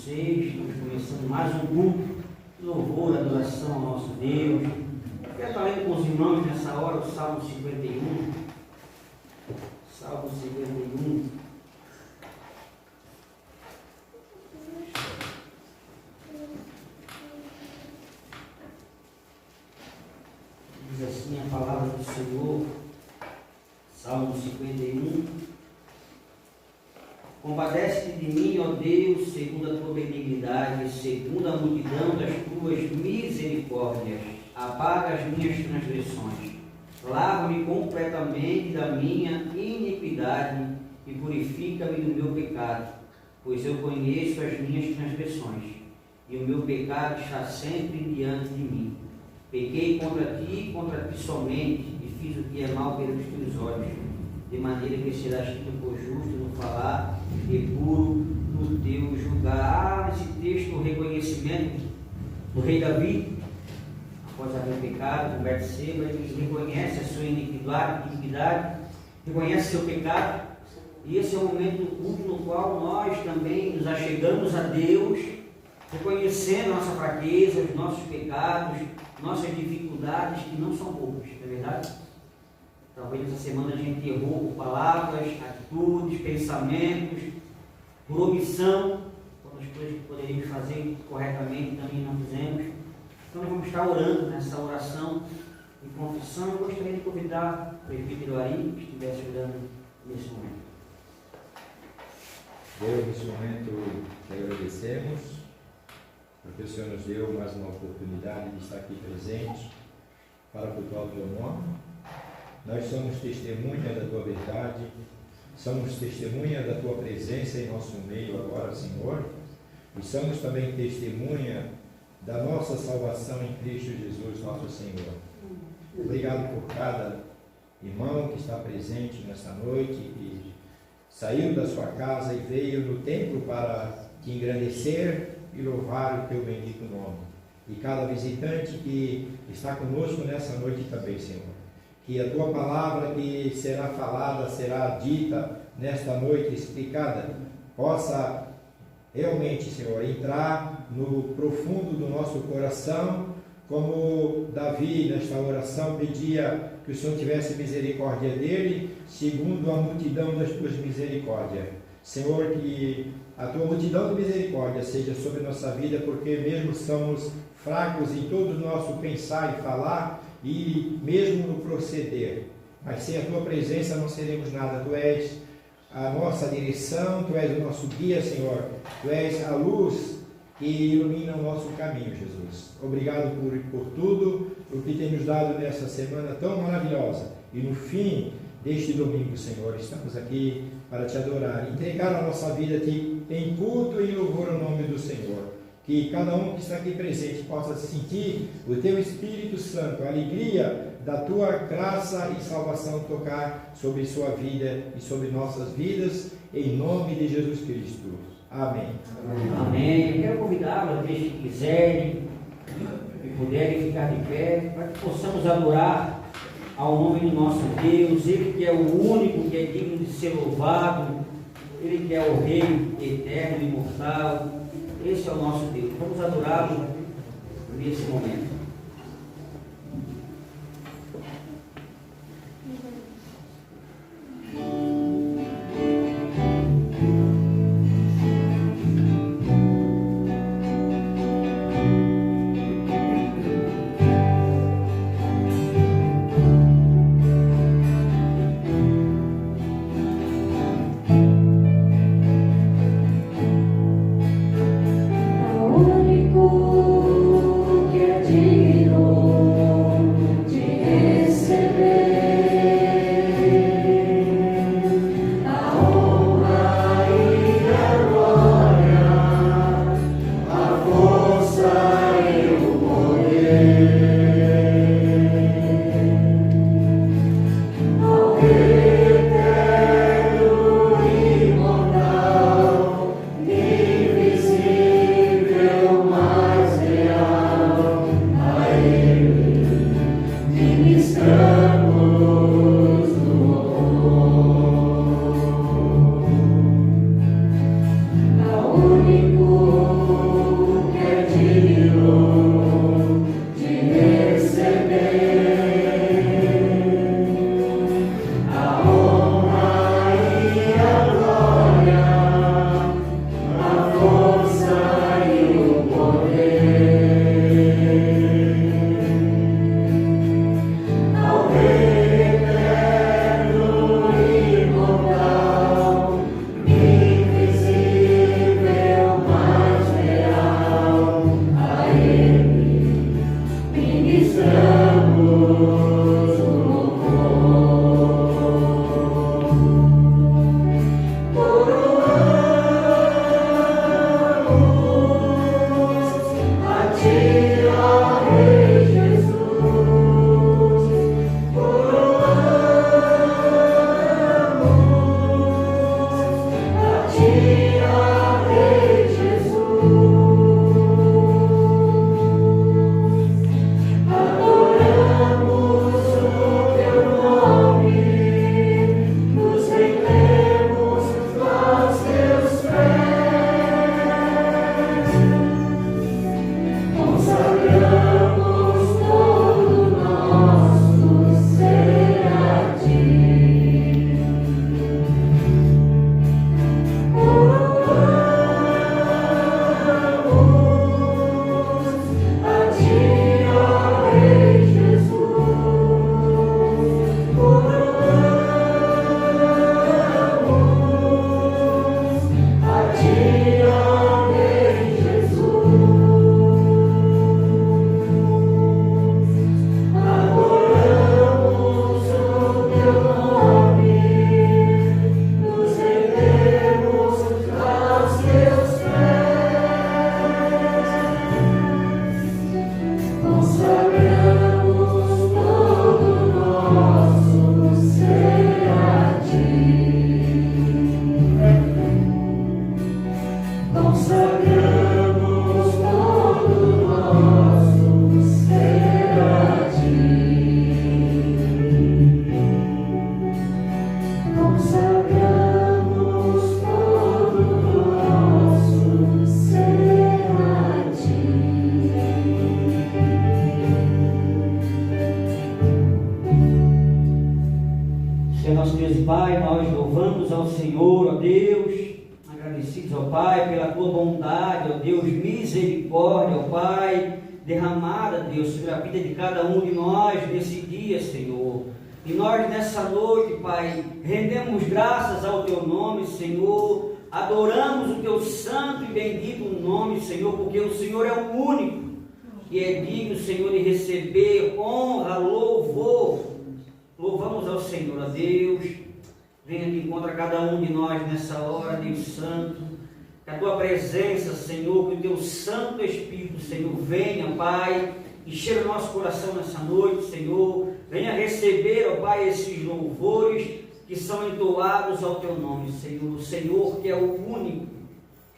vocês. Estamos começando mais um culto de louvor, adoração ao nosso Deus. Quero estar lendo com os irmãos nessa hora o Salmo 51. Salmo 51. Diz assim a palavra do Senhor, Salmo 51. Compadece-te de mim, ó Deus, segundo a tua benignidade, segundo a multidão das tuas misericórdias. Apaga as minhas transgressões. Lava-me completamente da minha iniquidade e purifica-me do meu pecado, pois eu conheço as minhas transgressões, e o meu pecado está sempre diante de mim. Pequei contra ti somente, e fiz o que é mal pelos teus olhos, de maneira que serás tido por justo no falar e puro no teu julgar. Nesse texto, o reconhecimento do rei Davi, após haver pecado com Betseba, ele reconhece a sua iniquidade, reconhece seu pecado, e esse é o momento do culto no qual nós também nos achegamos a Deus, reconhecendo a nossa fraqueza, os nossos pecados, nossas dificuldades, que não são poucas, não é verdade? Talvez essa semana a gente errou por palavras, atitudes, pensamentos, por omissão, quando as coisas que poderíamos fazer corretamente também não fizemos. Então nós vamos estar orando nessa oração de confissão. Eu gostaria de convidar o presbítero Ari, que estivesse orando nesse momento. Deus, nesse momento te agradecemos, porque o Senhor nos deu mais uma oportunidade de estar aqui presente para cultuar o teu nome. Nós somos testemunha da tua verdade, somos testemunha da tua presença em nosso meio agora, Senhor, e somos também testemunha da nossa salvação em Cristo Jesus, nosso Senhor. Obrigado por cada irmão que está presente nesta noite, que saiu da sua casa e veio no templo para te engrandecer e louvar o teu bendito nome. E cada visitante que está conosco nessa noite também, Senhor. Que a tua palavra que será falada, será dita nesta noite, explicada, possa realmente, Senhor, entrar no profundo do nosso coração, como Davi, nesta oração, pedia que o Senhor tivesse misericórdia dele, segundo a multidão das tuas misericórdias. Senhor, que a tua multidão de misericórdia seja sobre a nossa vida, porque mesmo somos fracos em todo o nosso pensar e falar, e mesmo no proceder, mas sem a tua presença não seremos nada. Tu és a nossa direção, tu és o nosso guia, Senhor, tu és a luz que ilumina o nosso caminho, Jesus. Obrigado por tudo o que tem nos dado nessa semana tão maravilhosa, e no fim deste domingo, Senhor, estamos aqui para te adorar, entregar a nossa vida a ti em culto e louvor ao nome do Senhor. Que cada um que está aqui presente possa sentir o teu Espírito Santo, a alegria da tua graça e salvação tocar sobre sua vida e sobre nossas vidas, em nome de Jesus Cristo. Amém. Amém. Eu quero convidá-los, aqueles que quiserem e puderem ficar de pé, para que possamos adorar ao nome do nosso Deus, Ele que é o único que é digno de ser louvado, Ele que é o Rei eterno e imortal. Esse é o nosso Deus. Vamos adorá-lo nesse momento. Mais Pai, nós louvamos ao Senhor, ó Deus, agradecidos, ó Pai, pela tua bondade, ó Deus, misericórdia, ó Pai, derramada, Deus, sobre a vida de cada um de nós nesse dia, Senhor. E nós nessa noite, Pai, rendemos graças ao teu nome, Senhor, adoramos o teu santo e bendito nome, Senhor, porque o Senhor é o único que é digno, Senhor, de receber honra, louvor. Louvamos ao Senhor, a Deus. Venha de encontro a cada um de nós nessa hora, Deus Santo. Que a tua presença, Senhor, que o teu Santo Espírito, Senhor, venha, Pai, encher o nosso coração nessa noite, Senhor. Venha receber, ó Pai, esses louvores que são entoados ao teu nome, Senhor. O Senhor que é o único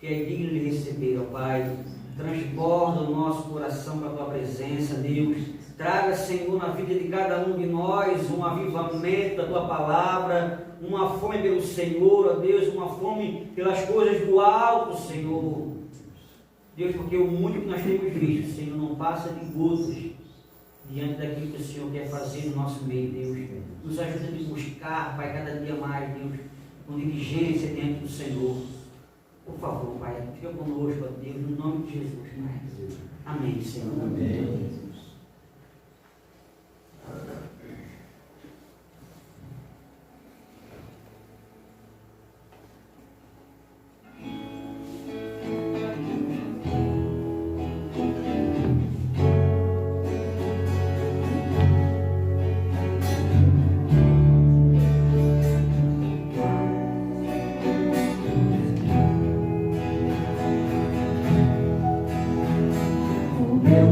que é digno de receber, ó Pai. Transborda o nosso coração com a tua presença, Deus. Traga, Senhor, na vida de cada um de nós um avivamento da tua palavra, uma fome pelo Senhor, ó Deus, uma fome pelas coisas do alto, Senhor. Deus, porque o único que nós temos visto, Senhor, não passa de gotas diante daquilo que o Senhor quer fazer no nosso meio, Deus. Nos ajuda a buscar, Pai, cada dia mais, Deus, com diligência diante do Senhor. Por favor, Pai, fica conosco, ó Deus, no nome de Jesus, Pai. Amém, Senhor. Amém.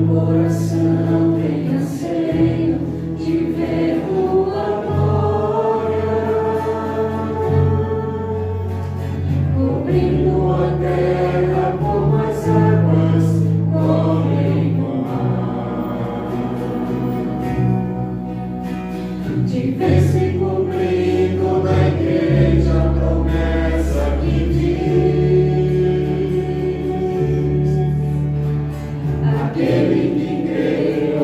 Coração tem anseio de ver tua glória, cobrindo a terra como as águas cobrem o mar. De ver se cumprindo na igreja a promessa que diz: aquele que crê,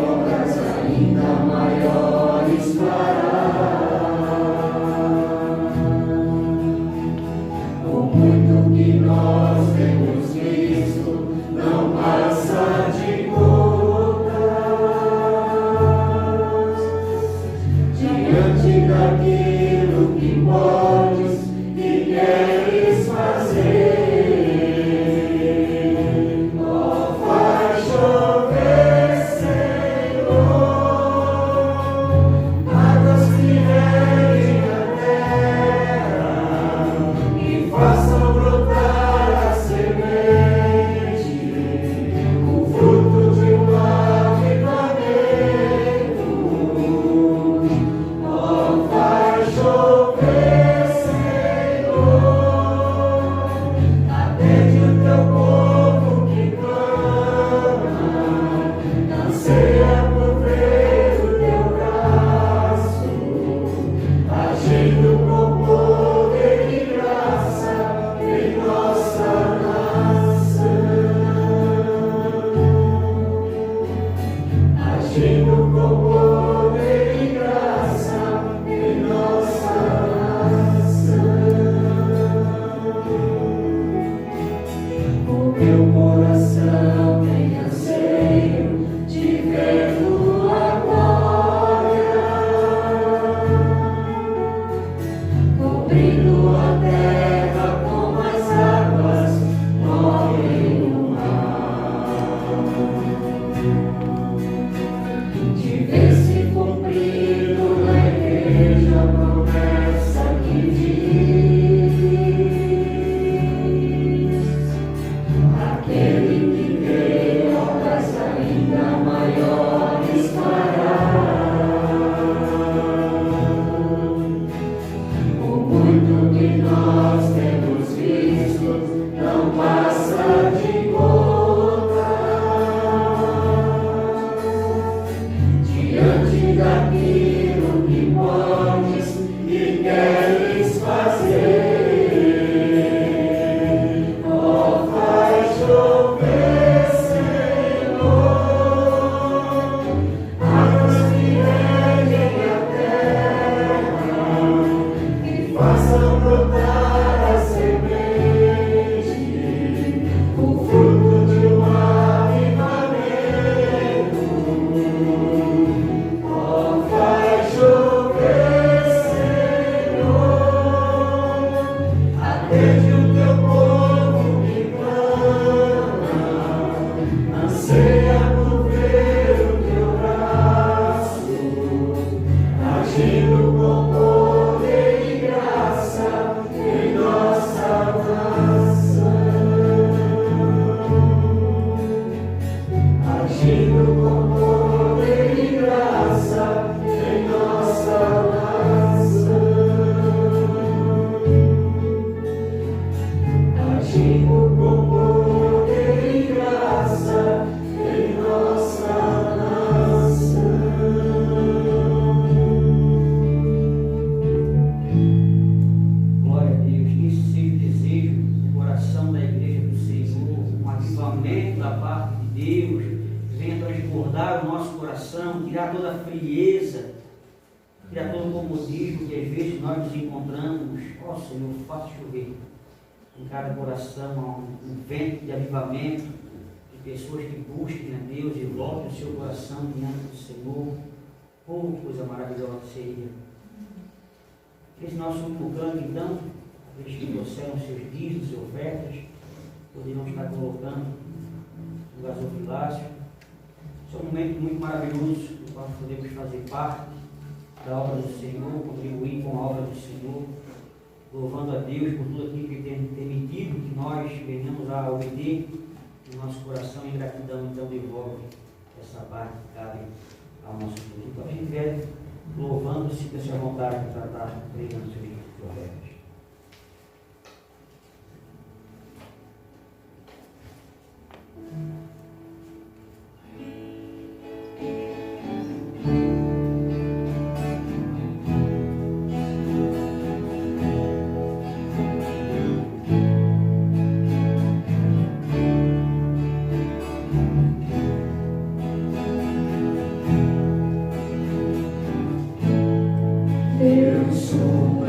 Deus, venha transbordar o nosso coração, tirar toda a frieza, tirar todo o comodismo que às vezes nós nos encontramos. Ó Senhor, faça chover em cada coração um vento de avivamento, de pessoas que busquem a Deus e voltem o seu coração diante do Senhor. Oh, coisa maravilhosa seria. Esse nosso último canto, então, aqueles que trouxeram seus dízimos e ofertas, poderiam estar colocando no gasofilácio. Esse é um momento muito maravilhoso, no qual podemos fazer parte da obra do Senhor, contribuir com a obra do Senhor, louvando a Deus por tudo aquilo que tem permitido que nós venhamos a obter no nosso coração, em gratidão. Então devolve essa parte que cabe ao nosso Deus. Então a gente vai louvando, sinta-se à vontade para estar pregando seus ofertas. Eu sou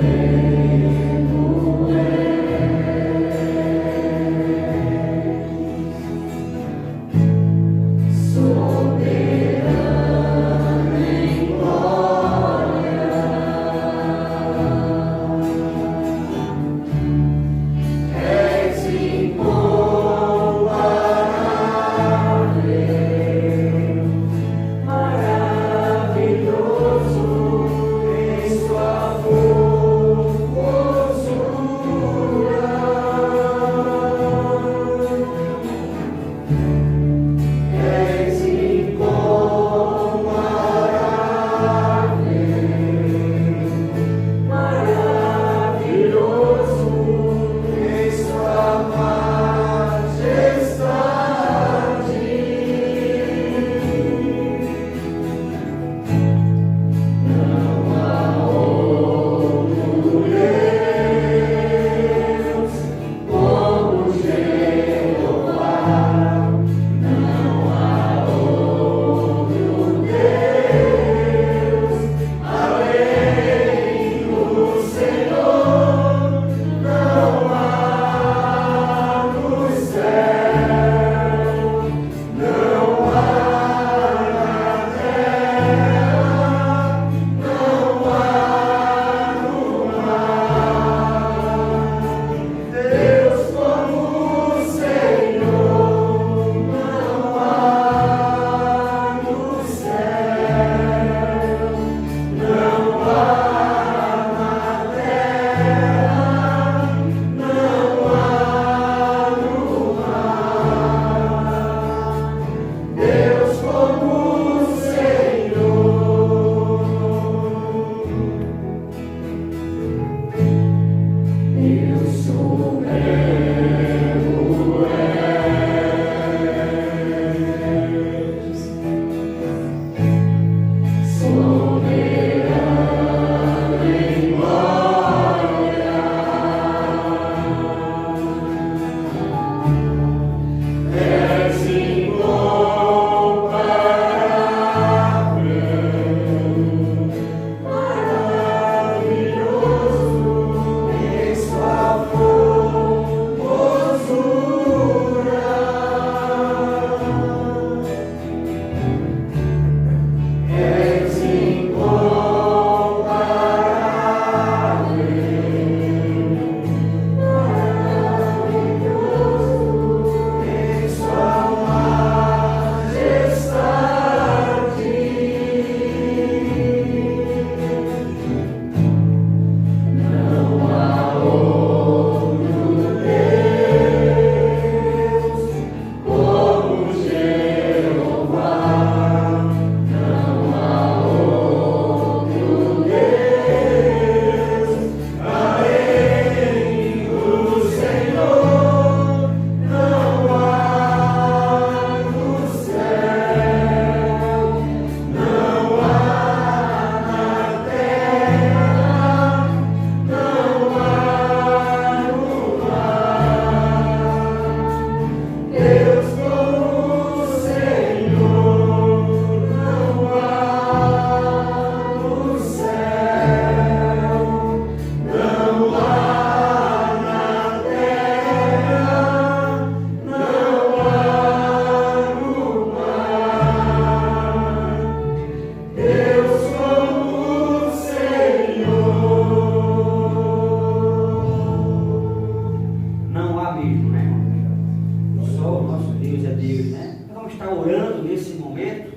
vamos estar orando nesse momento,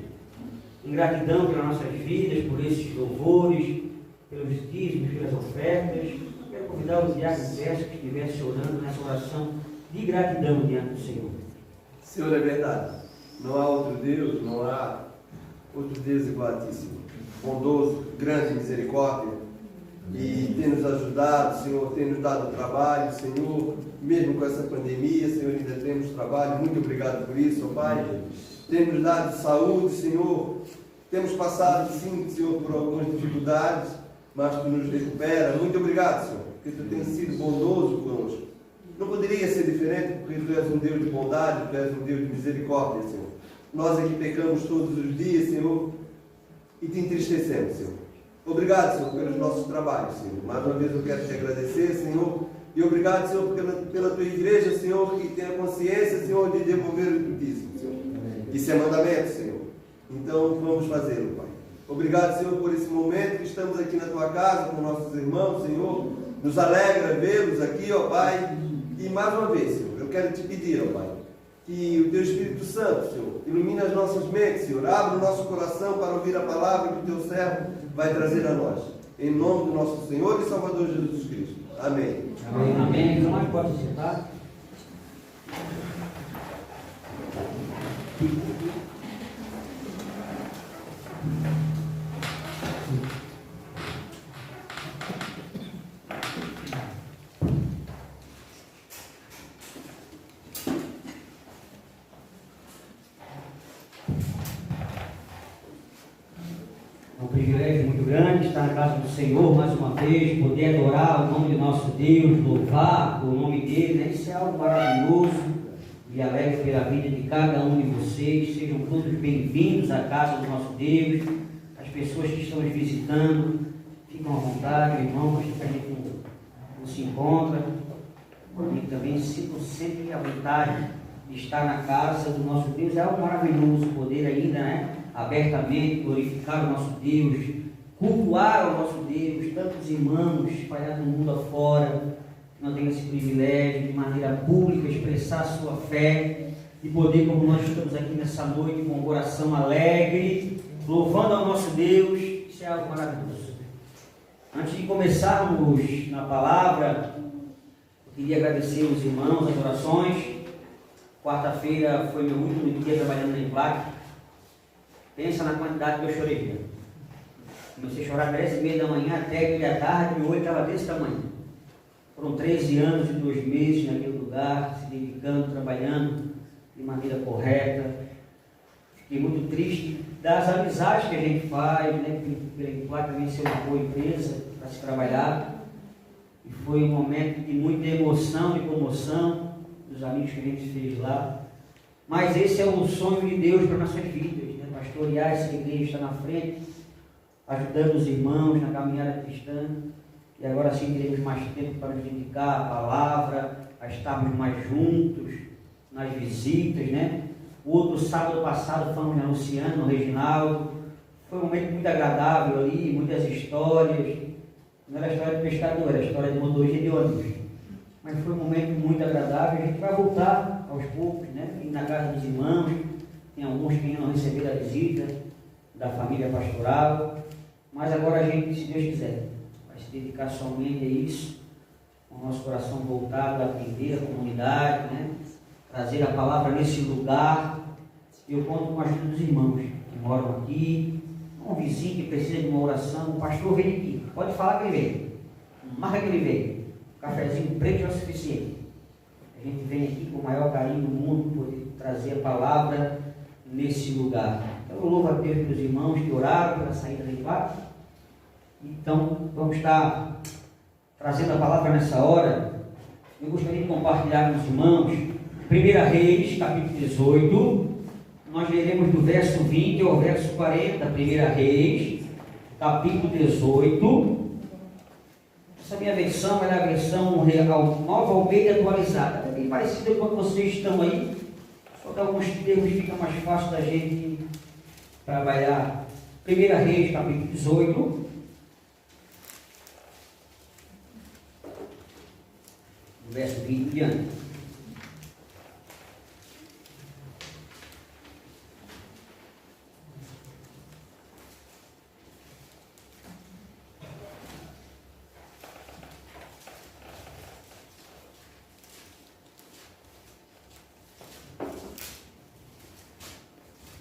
em gratidão pelas nossas vidas, por esses louvores, pelos dízimos, pelas ofertas. Quero convidar o diácono Décio que estivesse orando nessa oração de gratidão diante do Senhor. Senhor, é verdade. Não há outro Deus, não há outro Deus igual a ti, Senhor. Bondoso, grande misericórdia. E tem nos ajudado, Senhor, tem nos dado trabalho, Senhor. Mesmo com essa pandemia, Senhor, ainda temos trabalho. Muito obrigado por isso, ó Pai. Tem nos dado saúde, Senhor. Temos passado, sim, Senhor, por algumas dificuldades, mas Tu nos recupera. Muito obrigado, Senhor, porque Tu tens sido bondoso conosco. Não poderia ser diferente, porque Tu és um Deus de bondade, Tu és um Deus de misericórdia, Senhor. Nós aqui pecamos todos os dias, Senhor, e Te entristecemos, Senhor. Obrigado, Senhor, pelos nossos trabalhos, Senhor. Mais uma vez eu quero Te agradecer, Senhor. E obrigado, Senhor, pela Tua igreja, Senhor, que tem a consciência, Senhor, de devolver o que disse, Senhor. Isso é mandamento, Senhor. Então vamos fazê-lo, Pai. Obrigado, Senhor, por esse momento que estamos aqui na Tua casa com nossos irmãos, Senhor. Nos alegra vê-los aqui, ó Pai. E mais uma vez, Senhor, eu quero Te pedir, ó Pai, que o Teu Espírito Santo, Senhor, ilumine as nossas mentes, Senhor. Abra o nosso coração para ouvir a palavra que o Teu servo vai trazer a nós. Em nome do nosso Senhor e Salvador Jesus Cristo. Amém. Amém. Amém. Então, nós pode sentar. É um privilégio muito grande estar na casa do Senhor mais uma vez, poder adorar o nome de nosso Deus, louvar o nome dele, né? Isso é algo maravilhoso e alegre pela vida de cada um de vocês. Sejam todos bem-vindos à casa do nosso Deus. As pessoas que estão nos visitando, ficam à vontade, irmão, acho que a gente não se encontra. E também se sintam sempre à vontade de estar na casa do nosso Deus. É algo maravilhoso poder ainda, né, abertamente glorificar o nosso Deus, cultuar o nosso Deus. Tantos irmãos espalhados no mundo afora que não têm esse privilégio de maneira pública expressar a sua fé e poder, como nós estamos aqui nessa noite, com um coração alegre, louvando ao nosso Deus. Isso é algo maravilhoso. Antes de começarmos na palavra, eu queria agradecer os irmãos, as orações. Quarta-feira foi meu último dia trabalhando na Emplac. Pensa na quantidade que eu chorei. Comecei a chorar às 10h30 da manhã até que à tarde, meu olho estava desse tamanho. Foram 13 anos e 2 meses naquele lugar, se dedicando, trabalhando de maneira correta. Fiquei muito triste das amizades que a gente faz, né? Pela Emplac também ser uma boa empresa para se trabalhar. E foi um momento de muita emoção, de comoção dos amigos que a gente fez lá. Mas esse é o sonho de Deus para nossas vidas, né? Pastorear essa igreja, estar na frente, ajudando os irmãos na caminhada cristã. E agora sim teremos mais tempo para nos dedicar à palavra, a estarmos mais juntos nas visitas, né? O outro sábado passado fomos na Luciana, no Reginaldo. Foi um momento muito agradável ali, muitas histórias. Não era a história de pescador, era a história de motorista de ônibus. Mas foi um momento muito agradável. A gente vai voltar aos poucos, né? Ir na casa dos irmãos. Tem alguns que ainda não receberam a visita da família pastoral. Mas agora a gente, se Deus quiser, vai se dedicar somente a isso, com o nosso coração voltado a atender a comunidade, né? Trazer a palavra nesse lugar. Eu conto com a ajuda dos irmãos que moram aqui. Um vizinho que precisa de uma oração, o pastor vem aqui. Pode falar que ele veio. Marca que ele veio. Um cafezinho preto é o suficiente. A gente vem aqui com o maior carinho do mundo poder trazer a palavra nesse lugar. Então eu louvo a Deus pelos irmãos que oraram pela saída da Emplac. Então vamos estar trazendo a palavra nessa hora. Eu gostaria de compartilhar com os irmãos 1 Reis, capítulo 18. Nós leremos do verso 20 ao verso 40, 1 Reis, capítulo 18. Essa minha versão é a versão Nova Almeida atualizada. É bem parecida com a que vocês estão aí, só que alguns termos fica mais fácil da gente trabalhar. 1 Reis, capítulo 18. Verso 20 diante.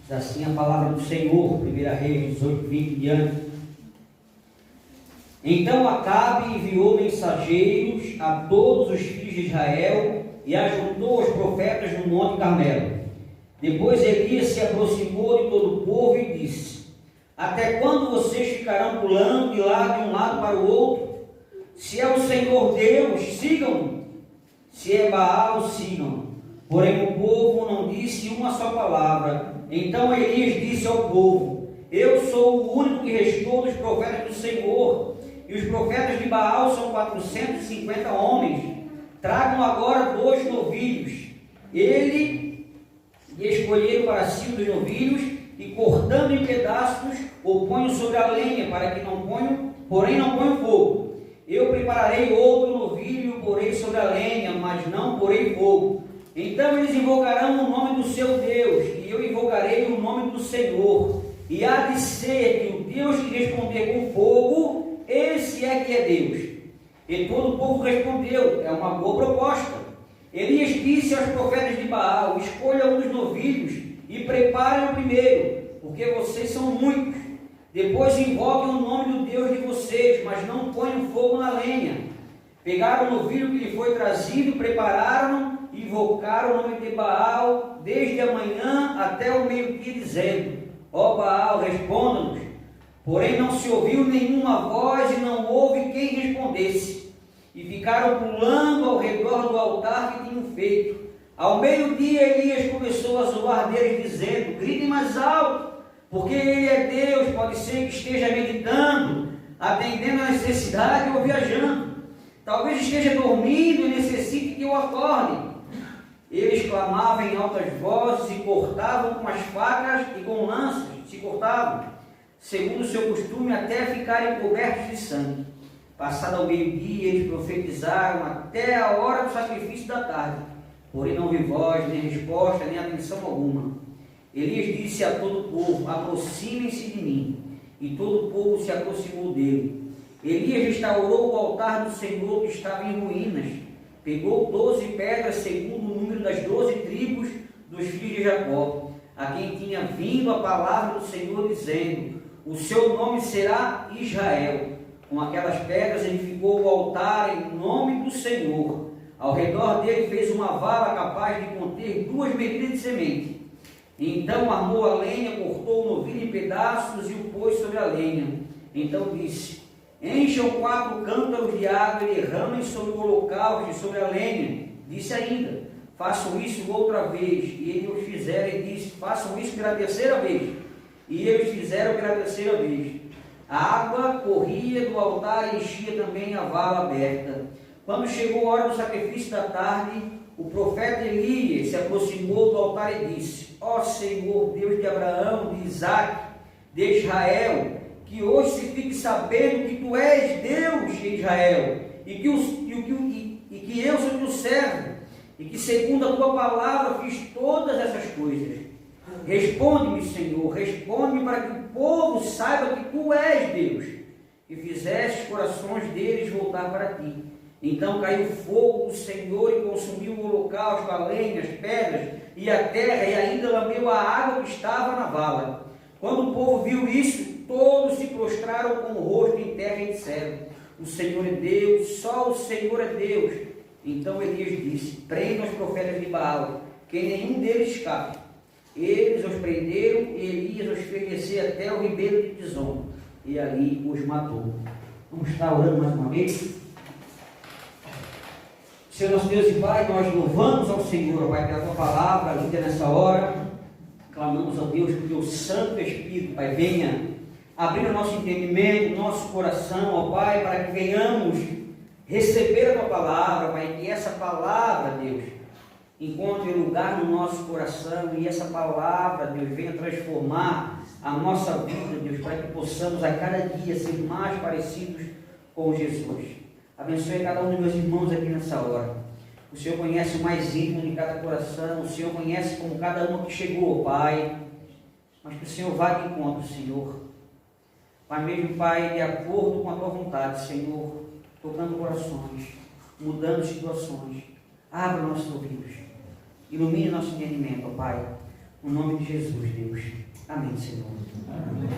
Diz assim a palavra do Senhor, 1 Reis 18, 20 e diante. Então Acabe enviou mensageiros a todos os filhos de Israel e ajuntou os profetas no Monte Carmelo. Depois Elias se aproximou de todo o povo e disse: até quando vocês ficarão pulando de um lado para o outro? Se é o Senhor Deus, sigam-no. Se é Baal, sigam-no. Porém o povo não disse uma só palavra. Então Elias disse ao povo: eu sou o único que restou dos profetas do Senhor, e os profetas de Baal são 450 homens. Tragam agora 2 novilhos. Ele escolheram para si dos novilhos, e cortando em pedaços, o ponham sobre a lenha, para que não ponham fogo. Eu prepararei outro novilho e o porei sobre a lenha, mas não porei fogo. Então eles invocarão o nome do seu Deus, e eu invocarei o nome do Senhor. E há de ser que o Deus que responder com fogo, esse é que é Deus. E todo o povo respondeu: é uma boa proposta. Elias disse aos profetas de Baal: escolha um dos novilhos e preparem o primeiro, porque vocês são muitos. Depois invoquem o nome do Deus de vocês, mas não ponham fogo na lenha. Pegaram o novilho que lhe foi trazido, prepararam-no e invocaram o nome de Baal desde a manhã até o meio-dia, dizendo: ó Baal, responda-nos. Porém não se ouviu nenhuma voz e não houve quem respondesse. E ficaram pulando ao redor do altar que tinham feito. Ao meio-dia Elias começou a zoar deles, dizendo: gritem mais alto, porque ele é Deus, pode ser que esteja meditando, atendendo a necessidade ou viajando. Talvez esteja dormindo e necessite que o acorde. Eles clamavam em altas vozes e cortavam com as facas e com lanças, se cortavam, segundo o seu costume, até ficarem cobertos de sangue. Passado ao meio-dia, eles profetizaram até a hora do sacrifício da tarde. Porém não houve voz, nem resposta, nem atenção alguma. Elias disse a todo o povo: aproximem-se de mim. E todo o povo se aproximou dele. Elias restaurou o altar do Senhor que estava em ruínas. Pegou 12 pedras, segundo o número das 12 tribos dos filhos de Jacó, a quem tinha vindo a palavra do Senhor, dizendo: o seu nome será Israel. Com aquelas pedras edificou o altar em nome do Senhor. Ao redor dele fez uma vala capaz de conter 2 medidas de semente. Então armou a lenha, cortou o novilho em pedaços e o pôs sobre a lenha. Então disse: encham 4 cântaros de água e derramem sobre o holocausto e sobre a lenha. Disse ainda: façam isso outra vez. E eles o fizeram, e disse: façam isso pela 3ª vez. E eles fizeram pela 3ª vez. A água corria do altar e enchia também a vala aberta. Quando chegou a hora do sacrifício da tarde, o profeta Elias se aproximou do altar e disse: ó Senhor, Deus de Abraão, de Isaque, de Israel, que hoje se fique sabendo que tu és Deus em Israel, e que eu sou teu servo, e que segundo a tua palavra fiz todas essas coisas. Responde-me, Senhor, responde-me, para que o povo saiba que tu és Deus, e fizeste os corações deles voltar para ti. Então caiu fogo do Senhor e consumiu o holocausto, a lenha, as pedras e a terra, e ainda lambeu a água que estava na vala. Quando o povo viu isso, todos se prostraram com o rosto em terra e disseram: o Senhor é Deus, só o Senhor é Deus. Então Elias disse: prendam os profetas de Baal, que nenhum deles escape. Eles os prenderam e Elias os fez descer até o ribeiro de Pison, e ali os matou. Vamos estar orando mais uma vez? Senhor nosso Deus e Pai, nós louvamos ao Senhor, Pai, pela tua palavra, linda nessa hora. Clamamos a Deus que o teu Santo Espírito, Pai, venha abrir o nosso entendimento, o nosso coração, ó Pai, para que venhamos receber a tua palavra, Pai, que essa palavra, Deus, encontre lugar no nosso coração e essa palavra, Deus, venha transformar a nossa vida, Deus, para que possamos a cada dia ser mais parecidos com Jesus. Abençoe cada um dos meus irmãos aqui nessa hora. O Senhor conhece o mais íntimo de cada coração, o Senhor conhece como cada um que chegou, Pai, mas que o Senhor vá de encontro, Senhor. Pai, mesmo, Pai, de acordo com a tua vontade, Senhor, tocando corações, mudando situações. Abra nossos ouvidos, ilumine nosso entendimento, ó Pai. No nome de Jesus, Deus. Amém, Senhor. Amém.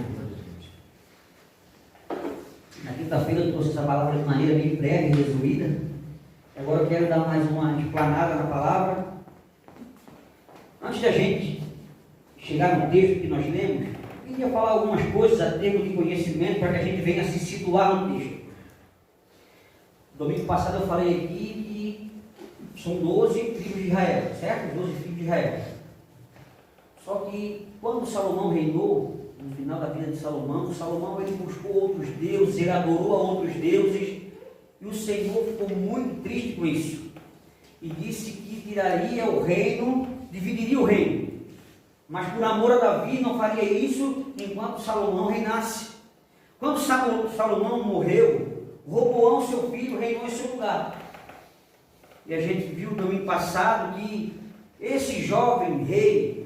Na quinta-feira eu trouxe essa palavra de maneira bem breve e resumida. Agora eu quero dar mais uma explanada na palavra. Antes da gente chegar no texto que nós lemos, eu queria falar algumas coisas a termo de conhecimento para que a gente venha se situar no texto. Domingo passado eu falei aqui que são 12 tribos de Israel, certo? 12 filhos de Israel. Só que quando Salomão reinou, no final da vida de Salomão, ele buscou outros deuses, ele adorou a outros deuses, e o Senhor ficou muito triste com isso. E disse que tiraria o reino, dividiria o reino. Mas por amor a Davi não faria isso enquanto Salomão reinasse. Quando Salomão morreu, Roboão, seu filho, reinou em seu lugar. E a gente viu no domingo passado que esse jovem rei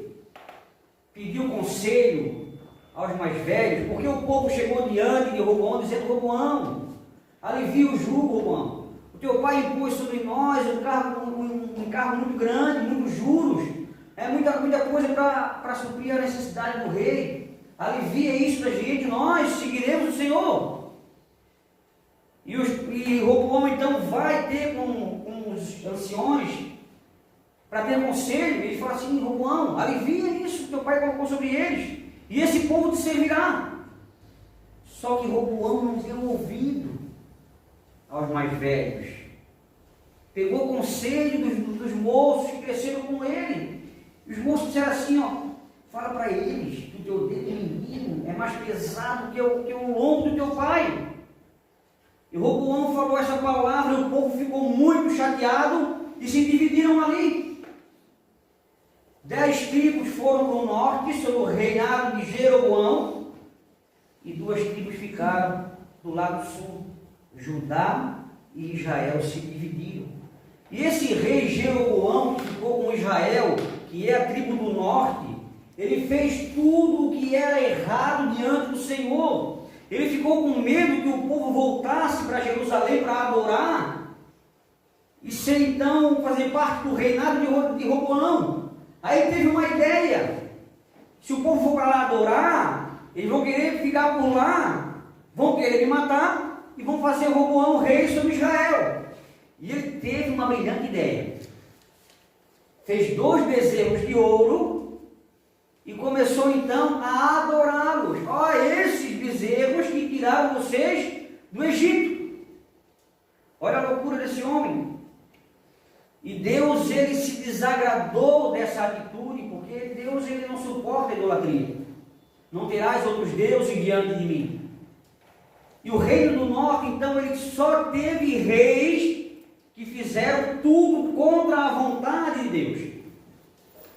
pediu conselho aos mais velhos, porque o povo chegou diante de Roboão dizendo: Roboão, alivia o jugo, Roboão. O teu pai impôs sobre nós um encargo muito grande, muitos juros, muita coisa para suprir a necessidade do rei. Alivia isso da gente, nós seguiremos o Senhor. E Roboão então vai ter com os anciões para ter conselho. Ele fala assim: Roboão, alivia isso que teu pai colocou sobre eles, e esse povo te servirá. Só que Roboão não deu ouvido aos mais velhos. Pegou conselho dos moços que cresceram com ele. Os moços disseram assim: fala para eles que o teu dedo menino é mais pesado que o lombo do teu pai. E Roboão falou essa palavra, e o povo ficou muito chateado e se dividiram ali. 10 tribos foram para o norte, sob o reinado de Jeroboão, e 2 tribos ficaram do lado sul. Judá e Israel se dividiram. E esse rei Jeroboão, que ficou com Israel, que é a tribo do norte, ele fez tudo o que era errado diante do Senhor. Ele ficou com medo que o povo voltasse para Jerusalém para adorar e ser então fazer parte do reinado de Roboão. Aí ele teve uma ideia: se o povo for para lá adorar, eles vão querer ficar por lá, vão querer me matar e vão fazer Roboão rei sobre Israel. E ele teve uma brilhante ideia. Fez 2 bezerros de ouro e começou então a adorá-los. Esses bezerros que tiraram vocês do Egito. Olha a loucura desse homem. E Deus, ele se desagradou dessa atitude, porque Deus, ele não suporta a idolatria. Não terás outros deuses diante de mim. E o reino do norte, então, ele só teve reis que fizeram tudo contra a vontade de Deus.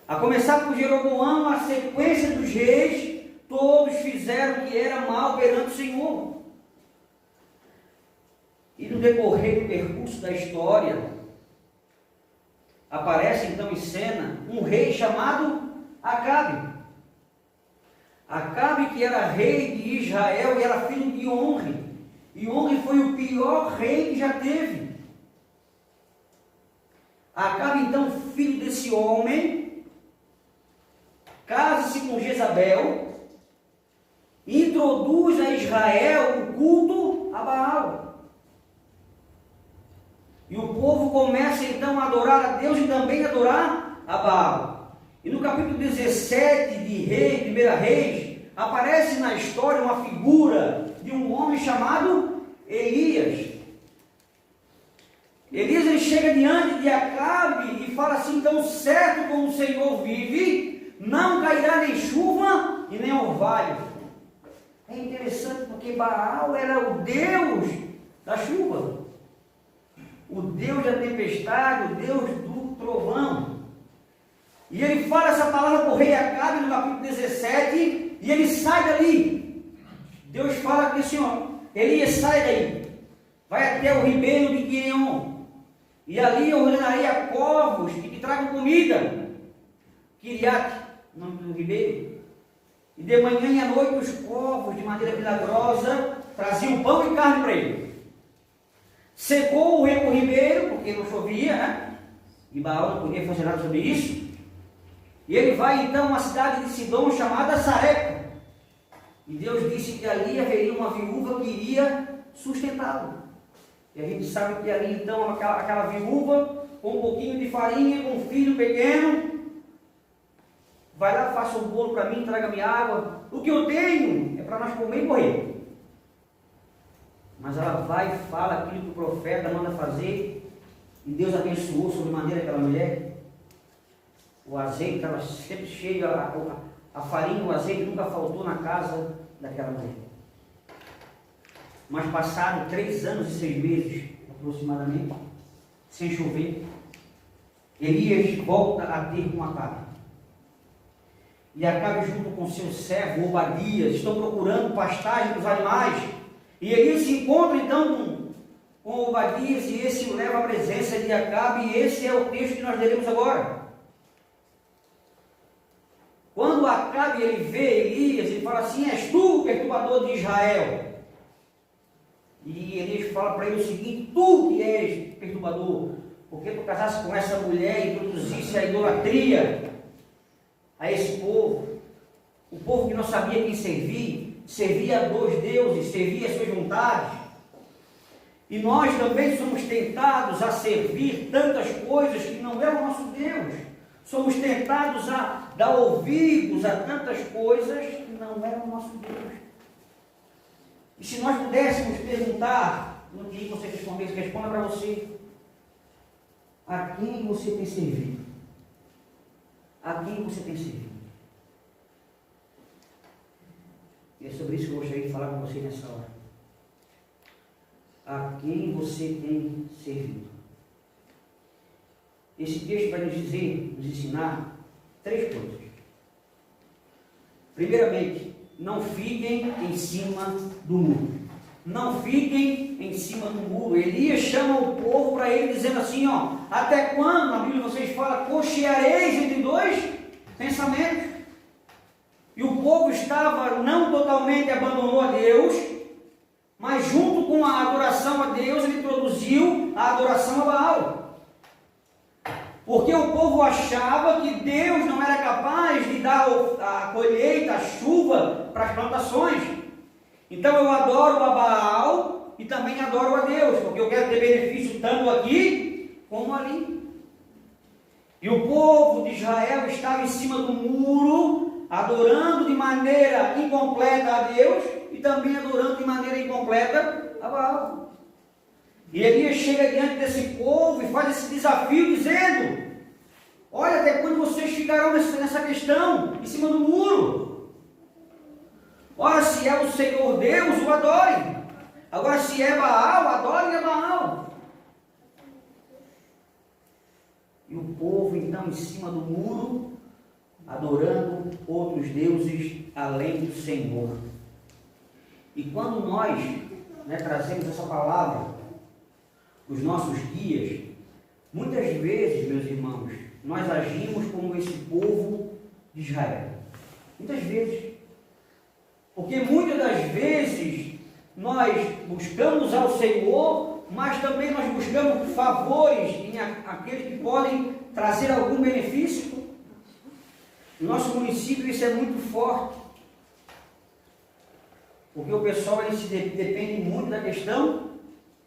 A começar por Jeroboão, a sequência dos reis, todos fizeram o que era mal perante o Senhor. E no decorrer do percurso da história, aparece então em cena um rei chamado Acabe. Acabe, que era rei de Israel e era filho de Onri. E Onri foi o pior rei que já teve. Acabe, então, filho desse homem, casa-se com Jezabel, e introduz a Israel o culto a Baal. E o povo começa então a adorar a Deus e também a adorar a Baal. E no capítulo 17 de 1 Reis, aparece na história uma figura de um homem chamado Elias. Elias, ele chega diante de Acabe e fala assim: então, certo como o Senhor vive, não cairá nem chuva e nem orvalho. É interessante porque Baal era o deus da chuva, o deus da tempestade, o deus do trovão. E ele fala essa palavra para o rei Acabe no capítulo 17, e ele sai dali. Deus fala com esse homem: Elias, sai daí, vai até o ribeiro de Quireon, e ali eu ordenarei a corvos que te tragam comida. Kiriat, nome do ribeiro. E de manhã e à noite os corvos, de maneira milagrosa, traziam pão e carne para ele. Secou o ribeiro, porque não chovia, né? E Baal não podia fazer nada sobre isso. E ele vai então a uma cidade de Sidom chamada Sareca. E Deus disse que ali haveria uma viúva que iria sustentá-lo. E a gente sabe que ali então aquela viúva, com um pouquinho de farinha, com um filho pequeno, vai lá, faça um bolo para mim, traga-me água. O que eu tenho é para nós comer e morrer. Mas ela vai e fala aquilo que o profeta manda fazer. E Deus abençoou sobremaneira aquela mulher. O azeite estava sempre cheio, a farinha, o azeite nunca faltou na casa daquela mulher. Mas passaram 3 anos e 6 meses, aproximadamente, sem chover, Elias volta a ter com Acabe. E Acabe, junto com seu servo Obadias, estão procurando pastagem para os animais. E Elias se encontra então com Obadias, e esse o leva à presença de Acabe, e esse é o texto que nós leremos agora. Quando Acabe ele vê Elias, ele fala assim: és tu o perturbador de Israel. E Elias fala para ele o seguinte: tu que és perturbador, porque tu casaste com essa mulher e introduzisse a idolatria a esse povo. O povo que não sabia quem servir, servia a 2 deuses, servia as suas vontades. E nós também somos tentados a servir tantas coisas que não é o nosso Deus. Somos tentados a dar ouvidos a tantas coisas que não é o nosso Deus. E se nós pudéssemos perguntar, não queria que você respondesse, responda para você: a quem você tem servido? A quem você tem servido? E é sobre isso que eu gostaria de falar com você nessa hora. A quem você tem servido? Esse texto vai nos dizer, nos ensinar 3 coisas. Primeiramente, não fiquem em cima do muro. Não fiquem em cima do muro. Elias chama o povo para ele, dizendo assim: ó, até quando, na Bíblia vocês falam, cocheareis entre 2 pensamentos? E o povo estava, não totalmente abandonou a Deus, mas junto com a adoração a Deus, ele introduziu a adoração a Baal. Porque o povo achava que Deus não era capaz de dar a colheita, a chuva para as plantações. Então eu adoro a Baal e também adoro a Deus, porque eu quero ter benefício tanto aqui como ali. E o povo de Israel estava em cima do muro, adorando de maneira incompleta a Deus e também adorando de maneira incompleta a Baal. E Elias chega diante desse povo e faz esse desafio dizendo: olha, até quando vocês ficarão nessa questão, em cima do muro? Ora, se é o Senhor Deus, o adorem. Agora, se é Baal, adorem a Baal. E o povo, então, em cima do muro, adorando outros deuses além do Senhor. E quando nós trazemos essa palavra, os nossos dias, muitas vezes, meus irmãos, nós agimos como esse povo de Israel. Muitas vezes. Porque muitas das vezes nós buscamos ao Senhor, mas também nós buscamos favores em aqueles que podem trazer algum benefício. No nosso município isso é muito forte. Porque o pessoal ele se depende muito da questão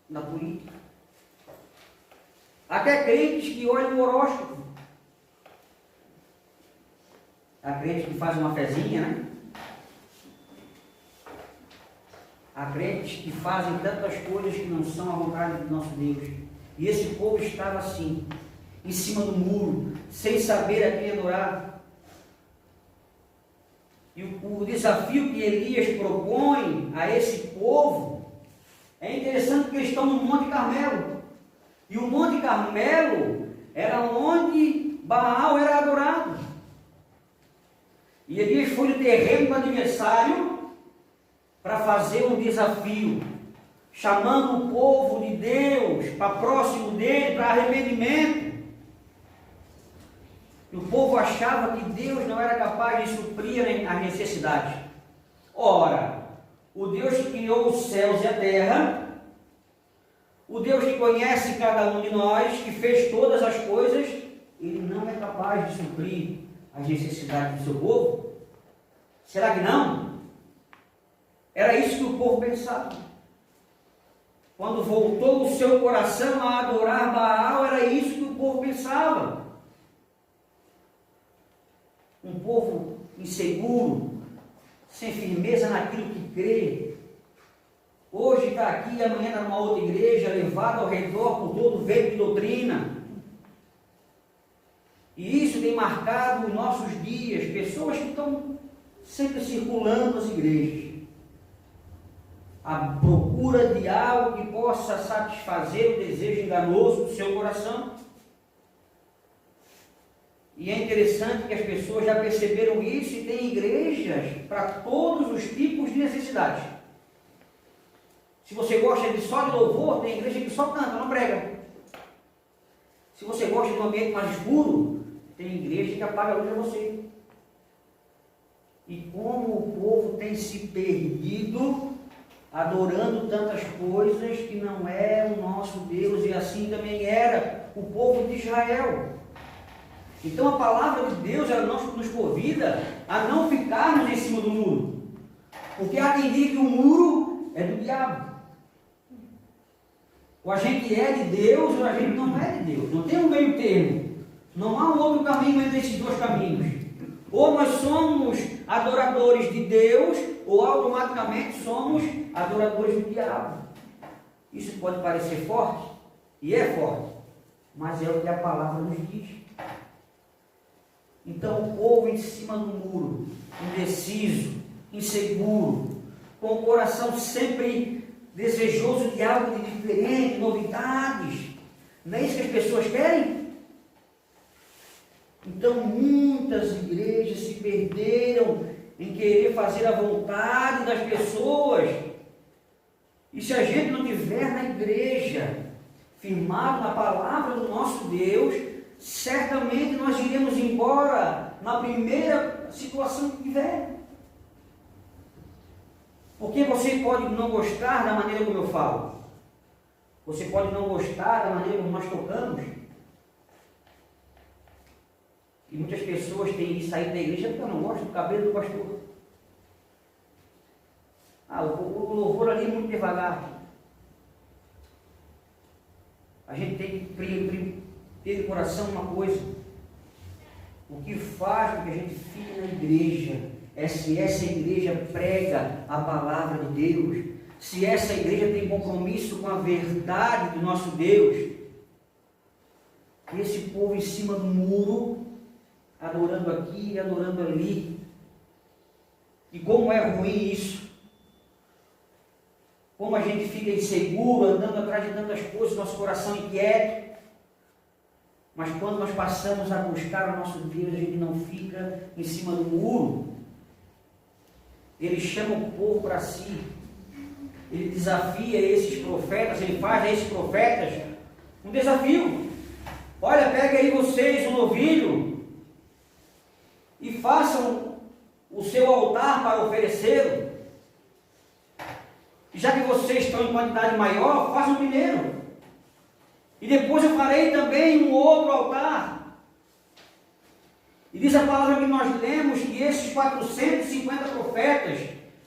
da política. Até crentes que olham o horóscopo. Há crentes que fazem uma fezinha, né? Há crentes que fazem tantas coisas que não são a vontade do nosso Deus. E esse povo estava assim, em cima do muro, sem saber a quem adorar. E o desafio que Elias propõe a esse povo é interessante, porque eles estão no Monte Carmelo. E o Monte Carmelo era onde Baal era adorado. E Elias foi no terreno do adversário para fazer um desafio, chamando o povo de Deus para próximo dele, para arrependimento. E o povo achava que Deus não era capaz de suprir as necessidades. Ora, o Deus que criou os céus e a terra, o Deus que conhece cada um de nós, que fez todas as coisas, Ele não é capaz de suprir as necessidades do seu povo? Será que não? Era isso que o povo pensava. Quando voltou o seu coração a adorar Baal, era isso que o povo pensava. Um povo inseguro, sem firmeza naquilo que crê. Hoje está aqui, amanhã está numa outra igreja, levado ao redor por todo o vento de doutrina. E isso tem marcado os nossos dias, pessoas que estão sempre circulando as igrejas, à procura de algo que possa satisfazer o desejo enganoso do seu coração. E é interessante que as pessoas já perceberam isso e tem igrejas para todos os tipos de necessidades. Se você gosta de só de louvor, tem igreja que só canta, não prega. Se você gosta de um ambiente mais escuro, tem igreja que apaga a luz a você. E como o povo tem se perdido adorando tantas coisas que não é o nosso Deus, e assim também era o povo de Israel. Então a palavra de Deus ela nos convida a não ficarmos em cima do muro, porque há quem diga que o muro é do diabo. Ou a gente é de Deus ou a gente não é de Deus, não tem um meio termo, não há um outro caminho entre esses dois caminhos. Ou nós somos adoradores de Deus, ou automaticamente somos adoradores do diabo. Isso pode parecer forte, e é forte, mas é o que a palavra nos diz. Então o povo em cima do muro, indeciso, inseguro, com o coração sempre desejoso de algo de diferente, novidades. Não é isso que as pessoas querem? Então muitas igrejas se perderam em querer fazer a vontade das pessoas. E se a gente não tiver na igreja, firmado na palavra do nosso Deus, certamente nós iremos embora na primeira situação que tiver. Porque você pode não gostar da maneira como eu falo. Você pode não gostar da maneira como nós tocamos. E muitas pessoas têm saído da igreja porque eu não gosto do cabelo do pastor. O louvor ali é muito devagar. A gente tem que ter no coração uma coisa. O que faz com que a gente fique na igreja é se essa igreja prega a palavra de Deus, se essa igreja tem compromisso com a verdade do nosso Deus. Esse povo em cima do muro, adorando aqui e adorando ali. E como é ruim isso. Como a gente fica inseguro, andando atrás de tantas coisas, nosso coração inquieto. Mas quando nós passamos a buscar o nosso Deus, a gente não fica em cima do muro. Ele chama o povo para si. Ele desafia esses profetas, ele faz a esses profetas um desafio. Olha, pega aí vocês um novilho e façam o seu altar para oferecê-lo. Já que vocês estão em quantidade maior, façam primeiro. E depois eu farei também um outro altar. E diz a palavra que nós lemos que esses 450 profetas,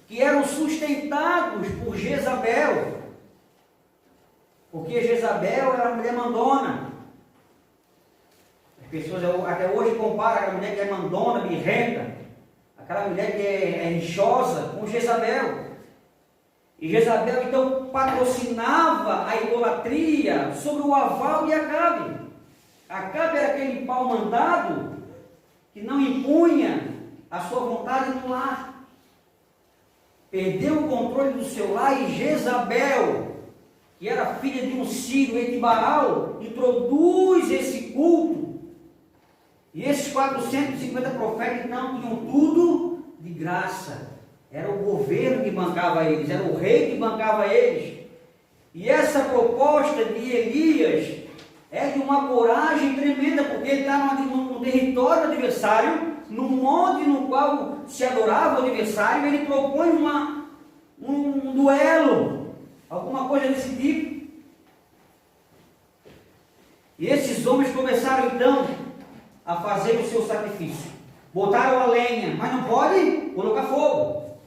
que eram sustentados por Jezabel, porque Jezabel era uma mulher mandona. As pessoas até hoje comparam aquela mulher que é mandona, birrenta, aquela mulher que é rixosa, com Jezabel. E Jezabel então patrocinava a idolatria sobre o aval de Acabe. Acabe era aquele pau mandado que não impunha a sua vontade no lar. Perdeu o controle do seu lar e Jezabel, que era filha de um Sírio, Etibaal, introduz esse culto. E esses 450 profetas então tinham tudo de graça. Era o governo que bancava eles, era o rei que bancava eles. E essa proposta de Elias é de uma coragem tremenda, porque ele está no território do adversário, no monte no qual se adorava o adversário, ele propõe um duelo, alguma coisa desse tipo. E esses homens começaram então a fazer o seu sacrifício. botaram a lenha, mas não pode colocar fogo.